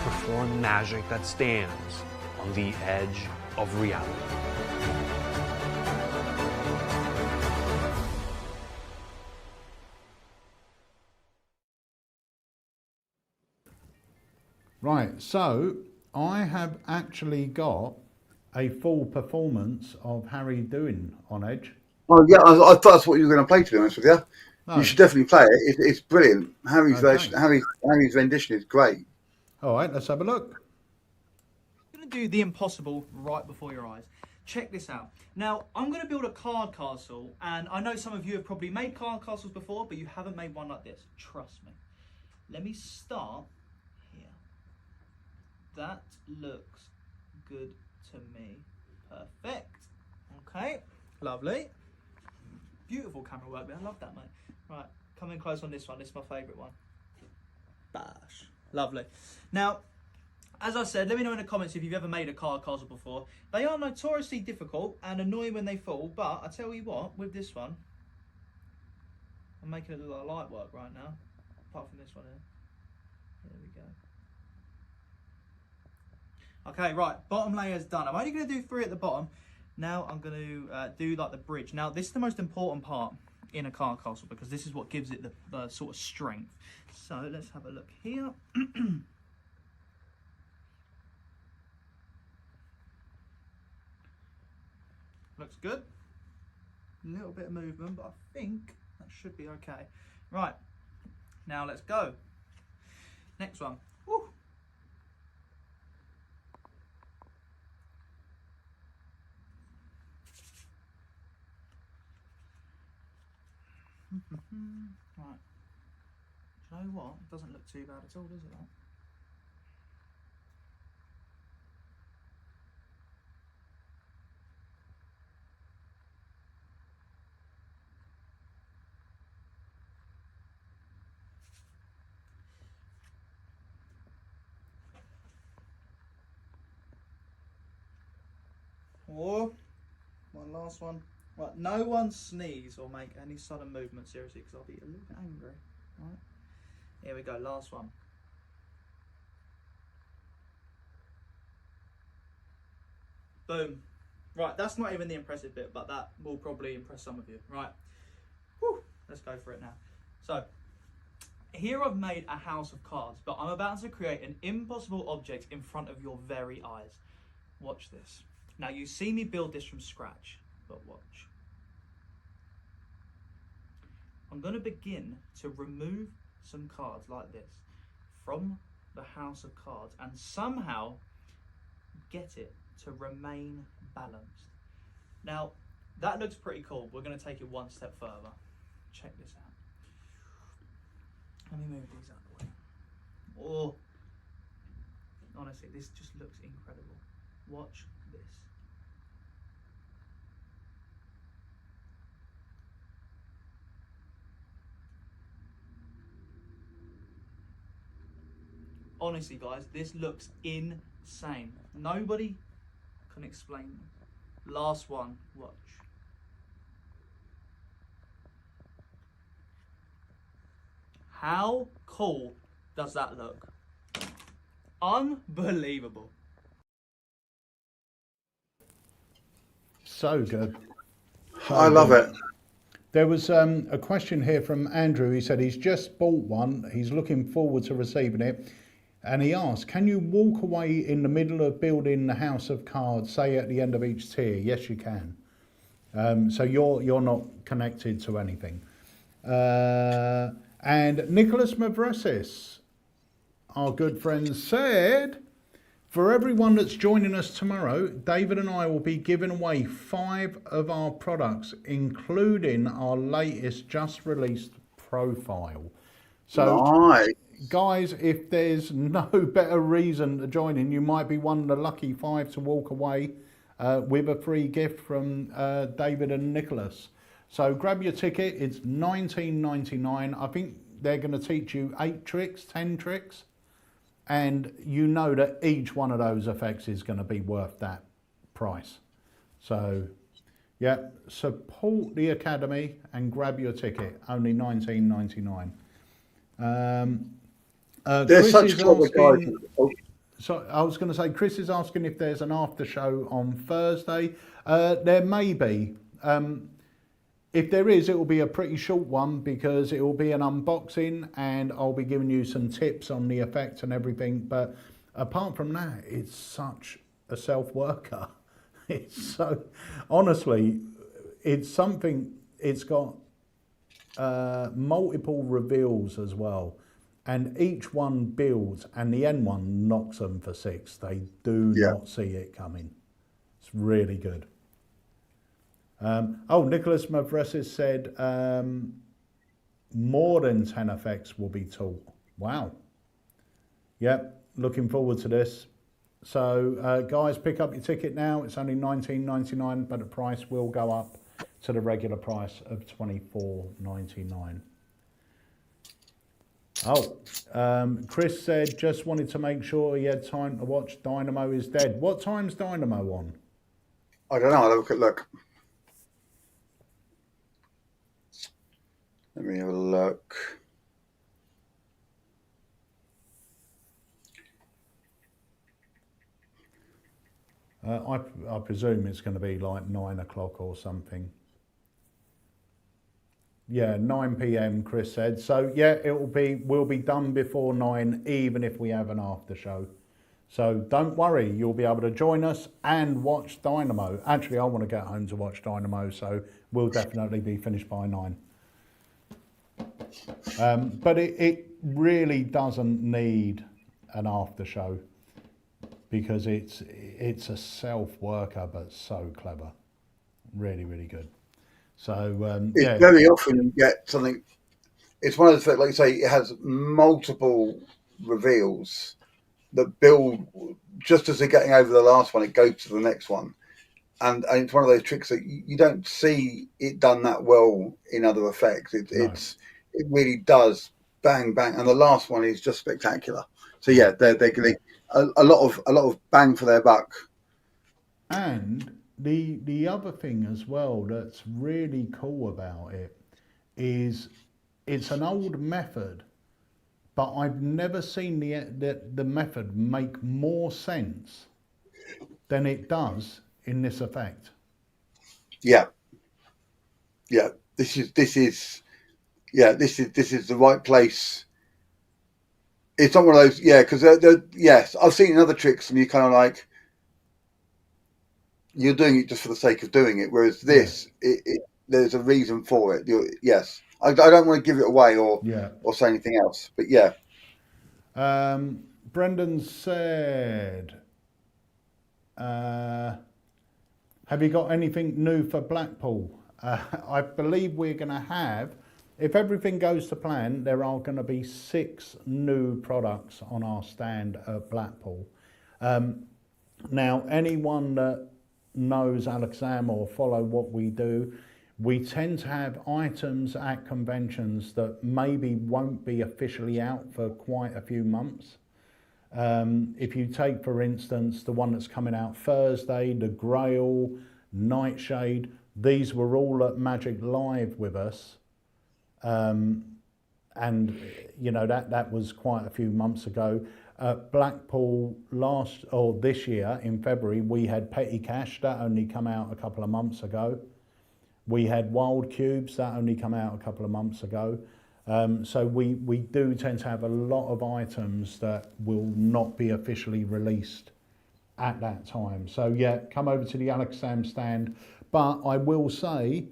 Perform magic that stands on the edge of reality. Right, so I have actually got a full performance of Harry doing on Edge. Oh yeah, I thought that's what you were going to play. To be honest with you, No. you should definitely play it. It's brilliant. Harry's version, Harry's rendition is great. All right, let's have a look. I'm going to do the impossible right before your eyes. Check this out. Now, I'm going to build a card castle, and I know some of you have probably made card castles before, but you haven't made one like this. Trust me. Let me start here. That looks good to me. Perfect. Okay, lovely. Beautiful camera work there. I love that, mate. Right, come in close on this one. This is my favourite one. Bash. Lovely. Now, as I said, let me know in the comments if you've ever made a card castle before. They are notoriously difficult and annoying when they fall, but I tell you what, with this one, I'm making it look like light work right now, apart from this one here. There we go. Okay, right, bottom layer's done. I'm only going to do 3 at the bottom. Now I'm going to do like the bridge. Now this is the most important part in a card castle because this is what gives it the sort of strength. So let's have a look here. Looks good. A little bit of movement, but I think that should be okay. Right, now let's go. Next one. Woo. Right. Do you know what? It doesn't look too bad at all, does it? That? Or one last one. Right, no one sneeze or make any sudden movement, seriously, because I'll be a little bit angry. Right, here we go, last one. Boom. Right, that's not even the impressive bit, but that will probably impress some of you. Right, whew, let's go for it now. So, here I've made a house of cards, but I'm about to create an impossible object in front of your very eyes. Watch this. Now, you see me build this from scratch, but watch. I'm going to begin to remove some cards like this from the house of cards and somehow get it to remain balanced. Now, that looks pretty cool. We're going to take it one step further. Check this out. Let me move these out of the way. Oh, honestly, this just looks incredible. Watch this. Honestly, guys, this looks insane. Nobody can explain this. Last one, watch. How cool does that look? Unbelievable. So good. I love it. There was a question here from Andrew. He said he's just bought one. He's looking forward to receiving it. And he asked, can you walk away in the middle of building the house of cards, say at the end of each tier? Yes, you can. So you're not connected to anything. And Nicholas Mavresis, our good friend, said, for everyone that's joining us tomorrow, David and I will be giving away 5 of our products, including our latest just released profile. So, nice. Guys, if there's no better reason to join in, you might be one of the lucky 5 to walk away with a free gift from David and Nicholas. So grab your ticket. It's $19.99. I think they're going to teach you 8 tricks, 10 tricks. And you know that each one of those effects is going to be worth that price. So, yeah, support the Academy and grab your ticket. Only $19.99. There's Chris such clever guys. So I was going to say, Chris is asking if there's an after show on Thursday. There may be. If there is, it will be a pretty short one because it will be an unboxing and I'll be giving you some tips on the effect and everything. But apart from that, it's such a self-worker. It's so, honestly, it's something, it's got multiple reveals as well. And each one builds and the end one knocks them for 6. They do not see it coming. It's really good. Nicholas Mavresis said more than 10 effects will be taught. Wow. Yep, looking forward to this. So guys, pick up your ticket now. It's only $19.99, but the price will go up to the regular price of $24.99. Chris said, just wanted to make sure he had time to watch Dynamo is Dead. What time's Dynamo on? I don't know. I'll have a quick look. Let me have a look. I presume it's going to be like 9 o'clock or something. Yeah, 9 p.m. Chris said. So yeah, we'll be done before 9, even if we have an after show. So don't worry, you'll be able to join us and watch Dynamo. Actually, I want to get home to watch Dynamo, so we'll definitely be finished by 9. But it really doesn't need an after show because it's a self-worker, but so clever. Really, really good. So yeah. Very often you get something. It's one of the, like you say, it has multiple reveals that build just as they're getting over the last one, it goes to the next one. And it's one of those tricks that you don't see it done that well in other effects. It really does bang bang, and the last one is just spectacular. So yeah, they're getting a lot of bang for their buck. And the other thing as well that's really cool about it is it's an old method, but I've never seen the method make more sense than it does in this effect. Yeah. This is the right place. It's not one of those, because yes, I've seen other tricks and you kind of like, you're doing it just for the sake of doing it, whereas this, there's a reason for it. Yes, I don't want to give it away or say anything else, but yeah. Brendan said, have you got anything new for Blackpool? I believe we're going to have, if everything goes to plan, there are going to be 6 new products on our stand at Blackpool. Now, anyone that knows Alakazam or follow what we do, we tend to have items at conventions that maybe won't be officially out for quite a few months. If you take, for instance, the one that's coming out Thursday, the Grail, Nightshade, these were all at Magic Live with us. And, you know, that was quite a few months ago. Blackpool this year in February, we had Petty Cash, that only come out a couple of months ago. We had Wild Cubes, that only come out a couple of months ago. So we do tend to have a lot of items that will not be officially released at that time. So yeah, come over to the Alakazam stand. But I will say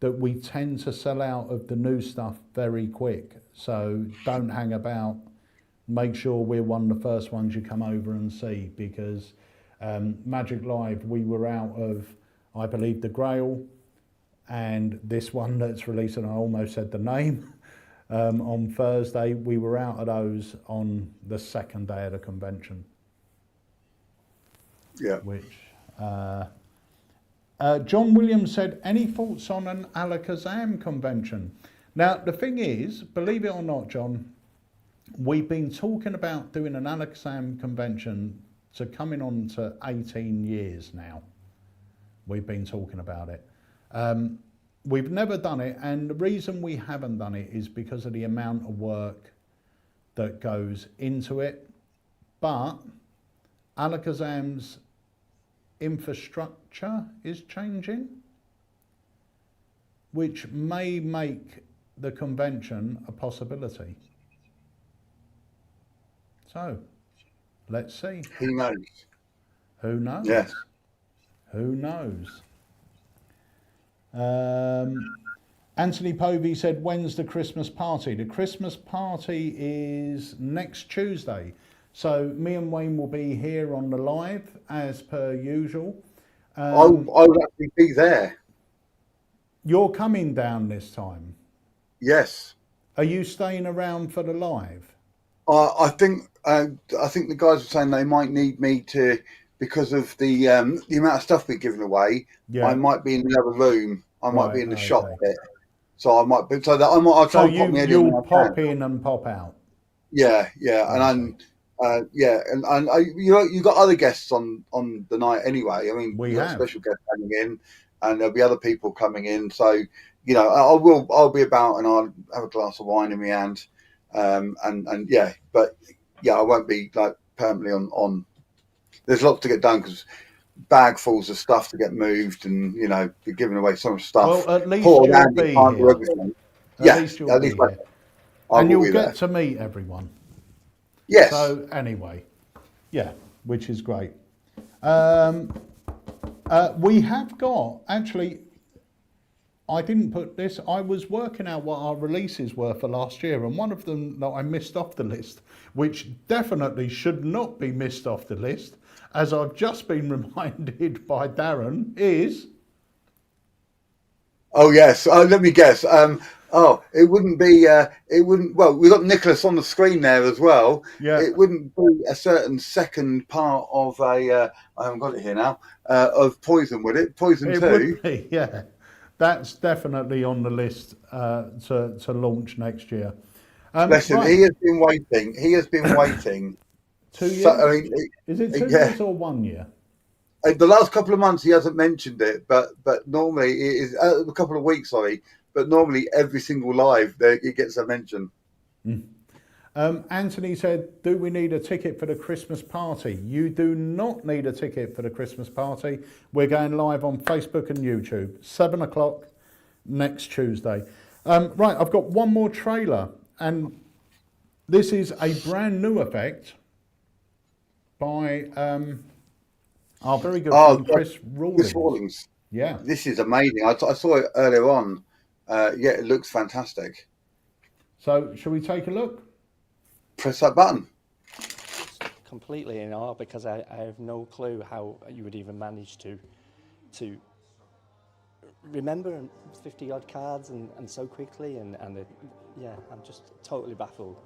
that we tend to sell out of the new stuff very quick. So don't hang about. Make sure we're one of the first ones you come over and see, because Magic Live, we were out of, I believe, the Grail, and this one that's released, and I almost said the name, on Thursday, we were out of those on the second day of the convention. Yeah. Which, John Williams said, any thoughts on an Alakazam convention? Now, the thing is, believe it or not, John, we've been talking about doing an Alakazam convention to coming on to 18 years now. We've been talking about it. We've never done it, and the reason we haven't done it is because of the amount of work that goes into it. But Alakazam's infrastructure is changing, which may make the convention a possibility. So, let's see. Who knows? Who knows? Yes. Who knows? Anthony Povey said, when's the Christmas party? The Christmas party is next Tuesday. So me and Wayne will be here on the live as per usual. I'll actually be there. You're coming down this time? Yes. Are you staying around for the live? I think the guys were saying they might need me to, because of the amount of stuff we're giving away. Yeah. I might be in the other room. I might be in the shop bit. So I might be, so that I'll try and pop me in. You'll pop in and pop out. Yeah, and you got other guests on the night anyway. I mean, we have special guests coming in, and there'll be other people coming in. So I'll be about, and I'll have a glass of wine in my hand. But I won't be like permanently on. There's lots to get done because bagfuls of stuff to get moved, and you know, be giving away some stuff. Well, at least Poor you'll Andy be can't do here. everything. At least you'll be here. I And will you'll be get there. to meet everyone. Yes. So anyway, yeah, which is great. We have got, actually, I didn't put this, I was working out what our releases were for last year, and one of them that I missed off the list, which definitely should not be missed off the list, as I've just been reminded by Darren, is... Oh yes. Let me guess. It wouldn't be. It wouldn't. Well, we've got Nicholas on the screen there as well. Yeah. It wouldn't be a certain second part of a. I haven't got it here now. Of Poison, would it? Poison It 2. would be, yeah. That's definitely on the list to launch next year. Bless him. Right. He has been waiting. He has been waiting. 2 years? I mean, is it 2 yeah. years or 1 year? The last couple of months he hasn't mentioned it, but normally it is a couple of weeks. Sorry, but normally every single live it gets a mention. Anthony said, do we need a ticket for the Christmas party? You do not need a ticket for the Christmas party. We're going live on Facebook and YouTube, 7 o'clock next Tuesday. Right, I've got one more trailer, and this is a brand new effect by our very good friend Chris Rawlings. Yeah. This is amazing. I saw it earlier on. Yeah, it looks fantastic. So, shall we take a look? Press that button. Completely in awe, because I have no clue how you would even manage to remember 50 odd cards and so quickly, yeah, I'm just totally baffled.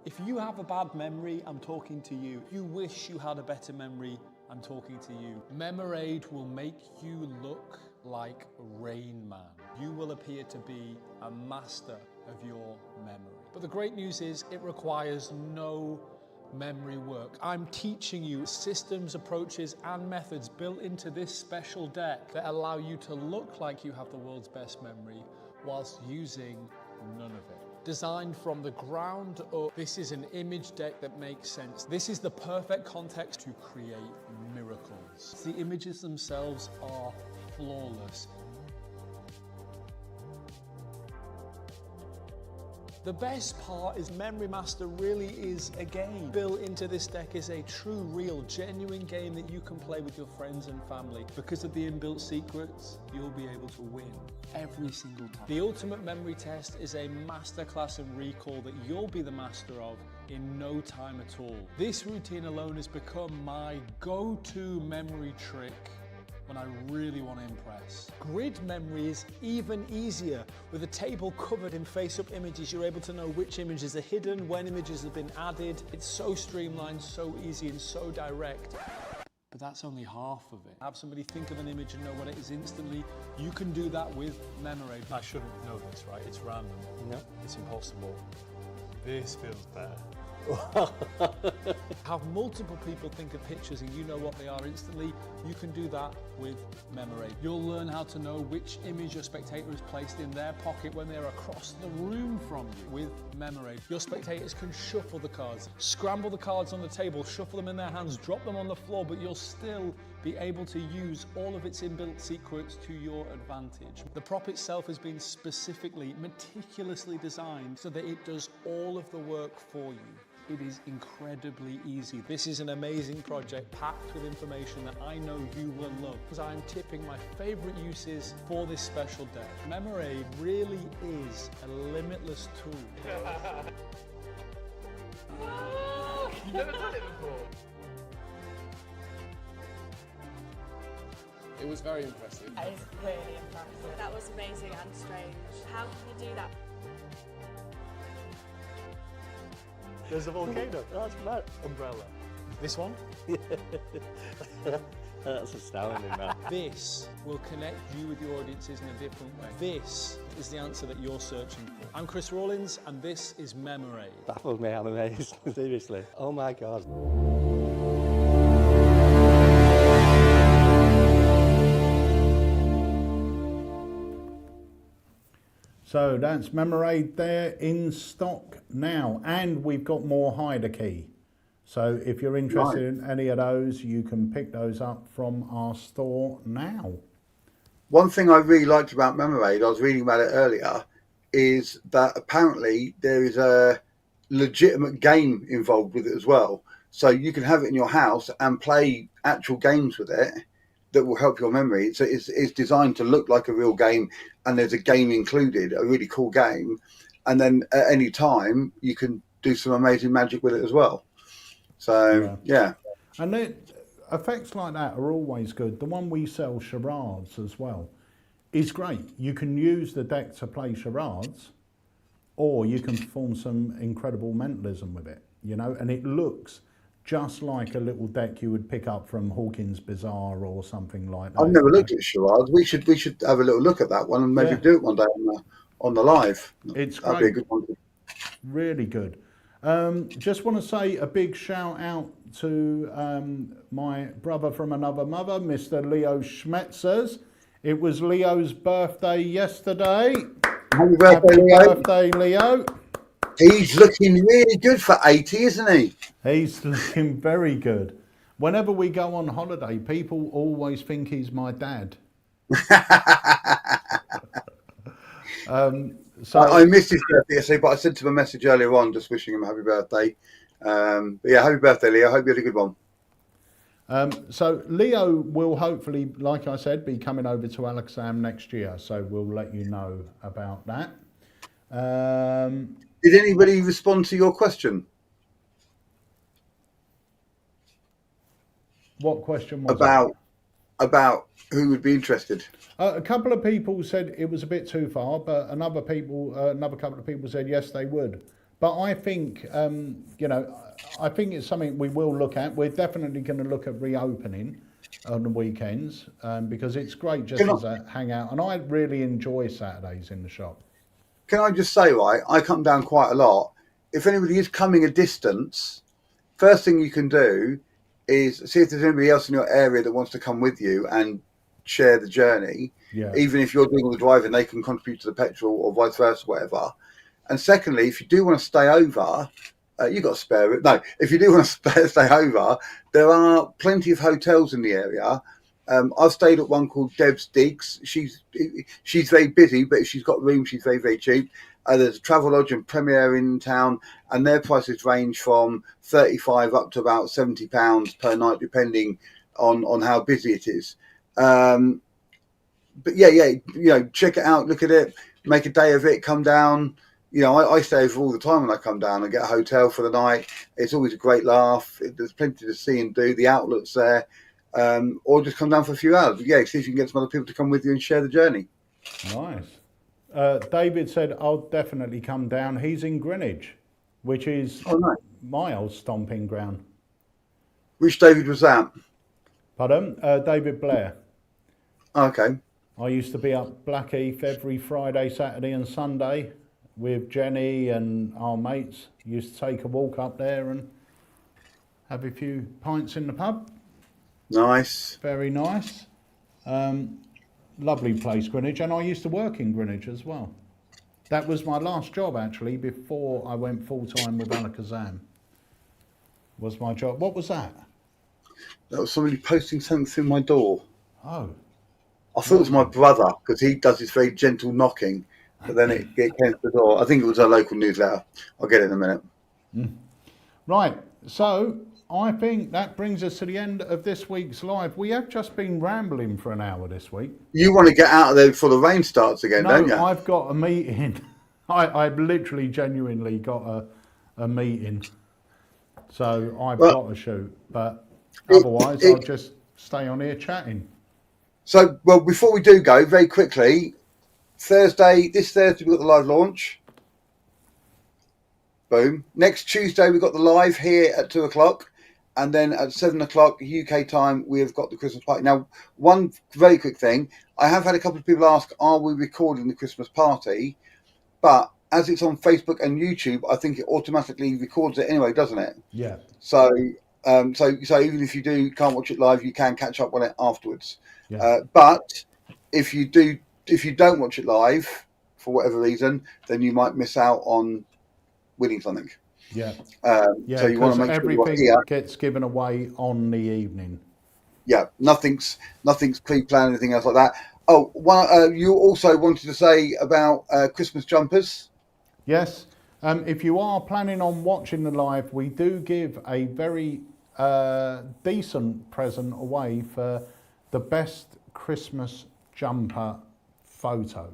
If you have a bad memory, I'm talking to you. If you wish you had a better memory, I'm talking to you. Memorade will make you look like Rain Man. You will appear to be a master of your memory. But the great news is it requires no memory work. I'm teaching you systems, approaches, and methods built into this special deck that allow you to look like you have the world's best memory whilst using none of it. Designed from the ground up, this is an image deck that makes sense. This is the perfect context to create miracles. The images themselves are flawless. The best part is Memory Master really is a game. Built into this deck is a true, real, genuine game that you can play with your friends and family. Because of the inbuilt secrets, you'll be able to win every single time. The Ultimate Memory Test is a masterclass in recall that you'll be the master of in no time at all. This routine alone has become my go-to memory trick when I really want to impress. Grid memory is even easier. With a table covered in face-up images, you're able to know which images are hidden, when images have been added. It's so streamlined, so easy, and so direct. But that's only half of it. Have somebody think of an image and know what it is instantly. You can do that with Memorade. I shouldn't know this, right? It's random. No. It's impossible. This feels better. Have multiple people think of pictures and you know what they are instantly. You can do that with Memorade. You'll learn how to know which image your spectator has placed in their pocket when they're across the room from you with Memorade. Your spectators can shuffle the cards, scramble the cards on the table, shuffle them in their hands, drop them on the floor, but you'll still be able to use all of its inbuilt secrets to your advantage. The prop itself has been specifically, meticulously designed so that it does all of the work for you. It is incredibly easy. This is an amazing project packed with information that I know you will love, because I'm tipping my favorite uses for this special deck. Memorade really is a limitless tool. You've never done it before. It was very impressive. That is really impressive. That was amazing and strange. How can you do that? There's a volcano. That's my umbrella. This one? That's astounding, man. This will connect you with your audiences in a different way. This is the answer that you're searching for. I'm Chris Rawlins, and this is Memorade. Baffled me, I'm amazed. Seriously. Oh my God. So that's Memorade there in stock now, and we've got more Hide a Key. So if you're interested in any of those, you can pick those up from our store now. One thing I really liked about Memoraid, I was reading about it earlier, is that apparently there is a legitimate game involved with it as well. So you can have it in your house and play actual games with it that will help your memory. So it's designed to look like a real game, and there's a game included, a really cool game. And then at any time, you can do some amazing magic with it as well. So, yeah. And effects like that are always good. The one we sell, charades, as well, is great. You can use the deck to play charades, or you can perform some incredible mentalism with it, you know, and it looks just like a little deck you would pick up from Hawkins Bazaar or something like that. I've never looked at charades. We should have a little look at that one and maybe do it one day on the live. It's That'd great. be a good one. Really good. Just want to say a big shout out to my brother from another mother, Mr. Leo Schmetzers. It was Leo's birthday yesterday. Happy birthday, Leo. Happy birthday, Leo. He's looking really good for 80, isn't he? He's looking very good. Whenever we go on holiday, people always think he's my dad. So I missed his birthday yesterday, but I sent him a message earlier on just wishing him a happy birthday. But yeah, happy birthday, Leo. I hope you had a good one. So Leo will hopefully, like I said, be coming over to Alakazam next year. So we'll let you know about that. Did anybody respond to your question? What question was it? About who would be interested? A couple of people said it was a bit too far, but another couple of people said yes, they would. But I think, I think it's something we will look at. We're definitely going to look at reopening on the weekends because it's great just as a hangout. And I really enjoy Saturdays in the shop. Can I just say, right, I come down quite a lot. If anybody is coming a distance, first thing you can do is see if there's anybody else in your area that wants to come with you and share the journey. Yeah. Even if you're doing all the driving, they can contribute to the petrol or vice versa, whatever. And secondly, if you do want to stay over, you got to spare it. No, if you do want to stay over, there are plenty of hotels in the area. I've stayed at one called Deb's Digs. She's very busy, but if she's got room, she's very, very cheap. There's a Travelodge and Premier in town, and their prices range from £35 up to about £70 per night, depending on how busy it is. But yeah, check it out, look at it, make a day of it, come down. I stay over all the time when I come down and get a hotel for the night. It's always a great laugh. There's plenty to see and do. The outlet's there. Or just come down for a few hours. But yeah, see if you can get some other people to come with you and share the journey. Nice. David said, I'll definitely come down. He's in Greenwich, which is my old stomping ground. Which David was that? Pardon? David Blair. Okay. I used to be up Blackheath every Friday, Saturday and Sunday with Jenny and our mates. Used to take a walk up there and have a few pints in the pub. Nice. Very nice. Lovely place, Greenwich. And I used to work in Greenwich as well. That was my last job, actually, before I went full-time with Alakazam. Was my job. What was that? That was somebody posting something through my door. Oh. I thought it was my brother, because he does this very gentle knocking. But then it came to the door. I think it was a local newsletter. I'll get it in a minute. Right. So I think that brings us to the end of this week's live. We have just been rambling for an hour this week. You want to get out of there before the rain starts again, don't you? No, I've got a meeting. I've literally, genuinely got a meeting. So I've got to shoot. But otherwise, I'll just stay on here chatting. So, well, before we do go, very quickly, this Thursday, we've got the live launch. Boom. Next Tuesday, we've got the live here at 2 o'clock. And then at 7 o'clock UK time, we've got the Christmas party. Now, one very quick thing. I have had a couple of people ask, are we recording the Christmas party? But as it's on Facebook and YouTube, I think it automatically records it anyway, doesn't it? Yeah. So even if you can't watch it live, you can catch up on it afterwards. Yeah. But if you don't watch it live, for whatever reason, then you might miss out on winning something. Yeah. Yeah, so you want to make sure everything you're here. gets given away on the evening. Yeah, nothing's pre-planned, anything else like that. Oh, you also wanted to say about Christmas jumpers. Yes. If you are planning on watching the live, we do give a very decent present away for the best Christmas jumper photo.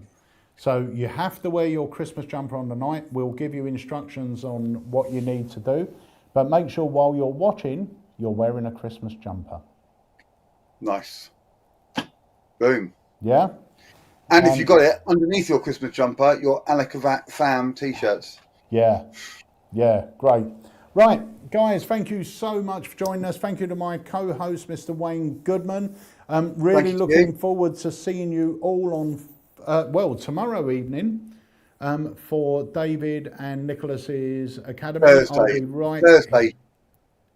So you have to wear your Christmas jumper on the night. We'll give you instructions on what you need to do, but make sure while you're watching, you're wearing a Christmas jumper. Nice. Boom. Yeah. And if you got it underneath your Christmas jumper, your Alakazam t-shirts. Yeah. Yeah. Great. Right, guys, thank you so much for joining us. Thank you to my co-host, Mr. Wayne Goodman. Really looking forward to seeing you all on, tomorrow evening for David and Nicholas's Academy. Thursday. I'll be right Thursday.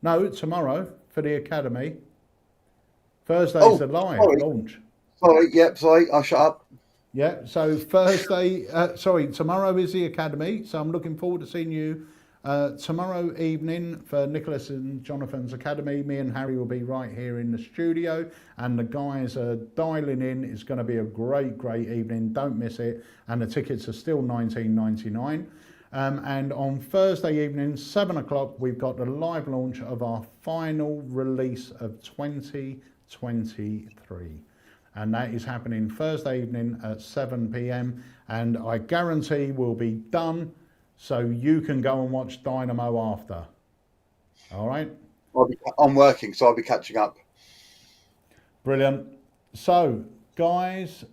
No, tomorrow for the Academy. Thursday's the live launch. Sorry, I'll shut up. Yeah, so tomorrow is the Academy, so I'm looking forward to seeing you tomorrow evening for Nicholas and Jonathan's Academy. Me and Harry will be right here in the studio, and the guys are dialing in. It's going to be a great evening. Don't miss it. And the tickets are still $19.99. And on Thursday evening, 7 o'clock, we've got the live launch of our final release of 2023. And that is happening Thursday evening at 7 p.m. And I guarantee we'll be done so you can go and watch Dynamo after. All right? I'm working, so I'll be catching up. Brilliant. So, guys,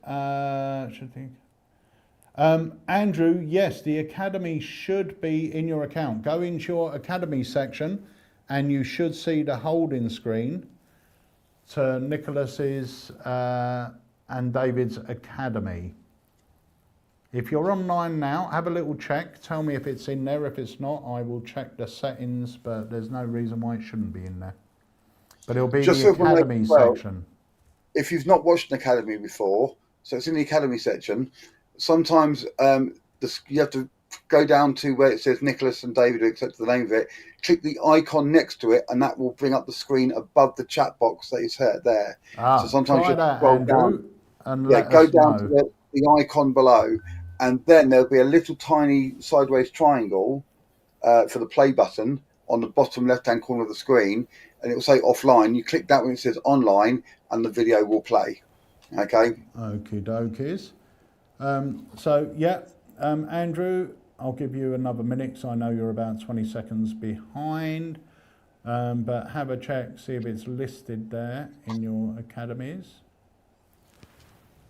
Andrew, yes, the Academy should be in your account. Go into your Academy section and you should see the holding screen to Nicholas's and David's Academy. If you're online now, have a little check. Tell me if it's in there. If it's not, I will check the settings, but there's no reason why it shouldn't be in there. But it'll be the Academy section. If you've not watched an Academy before, so it's in the Academy section, sometimes you have to go down to where it says Nicholas and David, except the name of it, click the icon next to it, and that will bring up the screen above the chat box that is there. So sometimes you scroll down, and go down to the icon below, and then there'll be a little tiny sideways triangle for the play button on the bottom left-hand corner of the screen, and it will say offline. You click that when it says online, and the video will play. Okay? Okie dokies. Andrew, I'll give you another minute, so I know you're about 20 seconds behind. But have a check, see if it's listed there in your academies.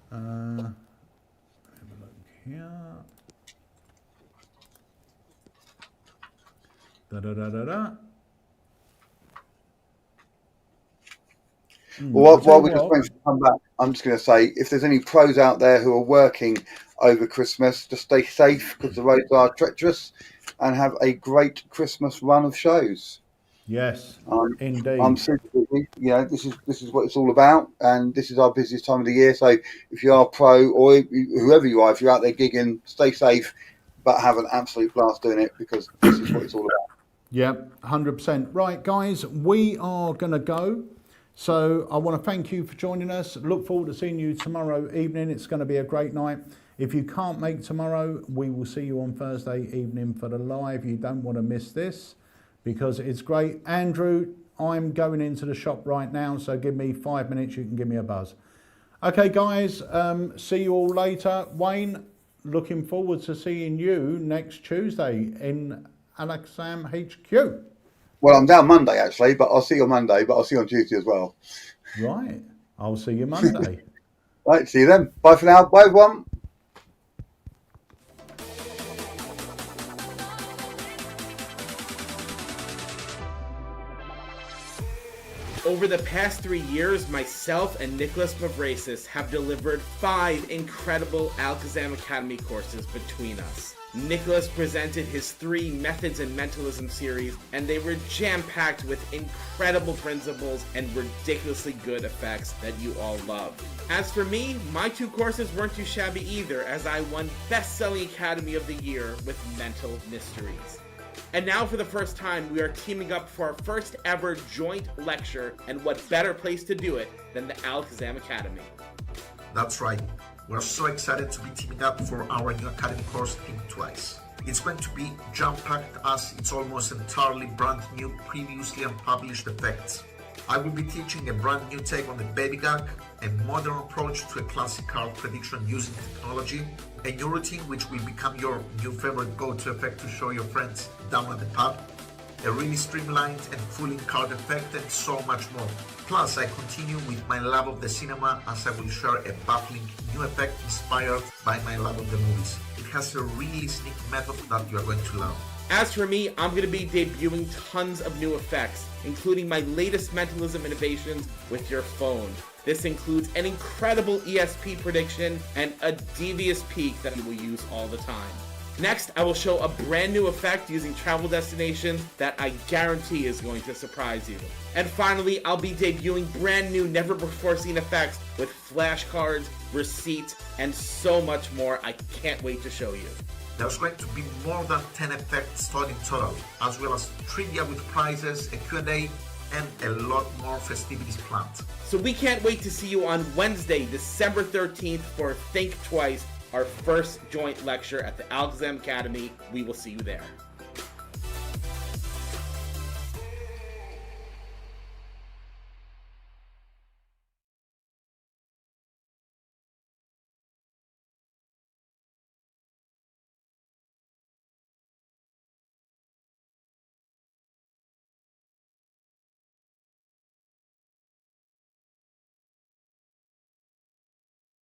Have a look here. Well, while we're just waiting to come back, I'm just going to say, if there's any pros out there who are working over Christmas, just stay safe because the roads are treacherous, and have a great Christmas run of shows. Yes, indeed. I'm super busy. You know, this is what it's all about, and this is our busiest time of the year. So if you are pro, or whoever you are, if you're out there gigging, stay safe, but have an absolute blast doing it, because this is what it's all about. Yeah, 100%. Right, guys, we are going to go. So I want to thank you for joining us. Look forward to seeing you tomorrow evening. It's going to be a great night. If you can't make tomorrow, we will see you on Thursday evening for the live. You don't want to miss this because it's great. Andrew, I'm going into the shop right now, so give me 5 minutes. You can give me a buzz. Okay, guys, see you all later. Wayne, looking forward to seeing you next Tuesday in AlakazamHQ. Well, I'm down Monday, actually, but I'll see you on Monday, but I'll see you on Tuesday as well. Right. I'll see you Monday. Right, see you then. Bye for now. Bye, everyone. Over the past 3 years, myself and Nicholas Mavrasis have delivered 5 incredible Alakazam Academy courses between us. Nicholas presented his 3 Methods and Mentalism series, and they were jam-packed with incredible principles and ridiculously good effects that you all love. As for me, my 2 courses weren't too shabby either, as I won Best Selling Academy of the Year with Mental Mysteries. And now for the first time, we are teaming up for our first ever joint lecture, and what better place to do it than the AlakazamMagicUK Academy. That's right. We're so excited to be teaming up for our new academy course Think Twice. It's going to be jam-packed as it's almost entirely brand new, previously unpublished effects. I will be teaching a brand new take on the baby gag, a modern approach to a classic card prediction using technology, a new routine which will become your new favorite go-to effect to show your friends down at the pub, a really streamlined and fully card effect, and so much more. Plus, I continue with my love of the cinema as I will share a baffling new effect inspired by my love of the movies. It has a really sneaky method that you are going to love. As for me, I'm going to be debuting tons of new effects, including my latest mentalism innovations with your phone. This includes an incredible ESP prediction and a devious peek that you will use all the time. Next, I will show a brand new effect using travel destinations that I guarantee is going to surprise you. And finally, I'll be debuting brand new, never before seen effects with flashcards, receipts, and so much more. I can't wait to show you. There's going to be more than 10 effects taught in total, as well as trivia with prizes, a Q&A, and a lot more festivities planned. So we can't wait to see you on Wednesday, December 13th for Think Twice, our first joint lecture at the AlakazamMagicUK Academy. We will see you there.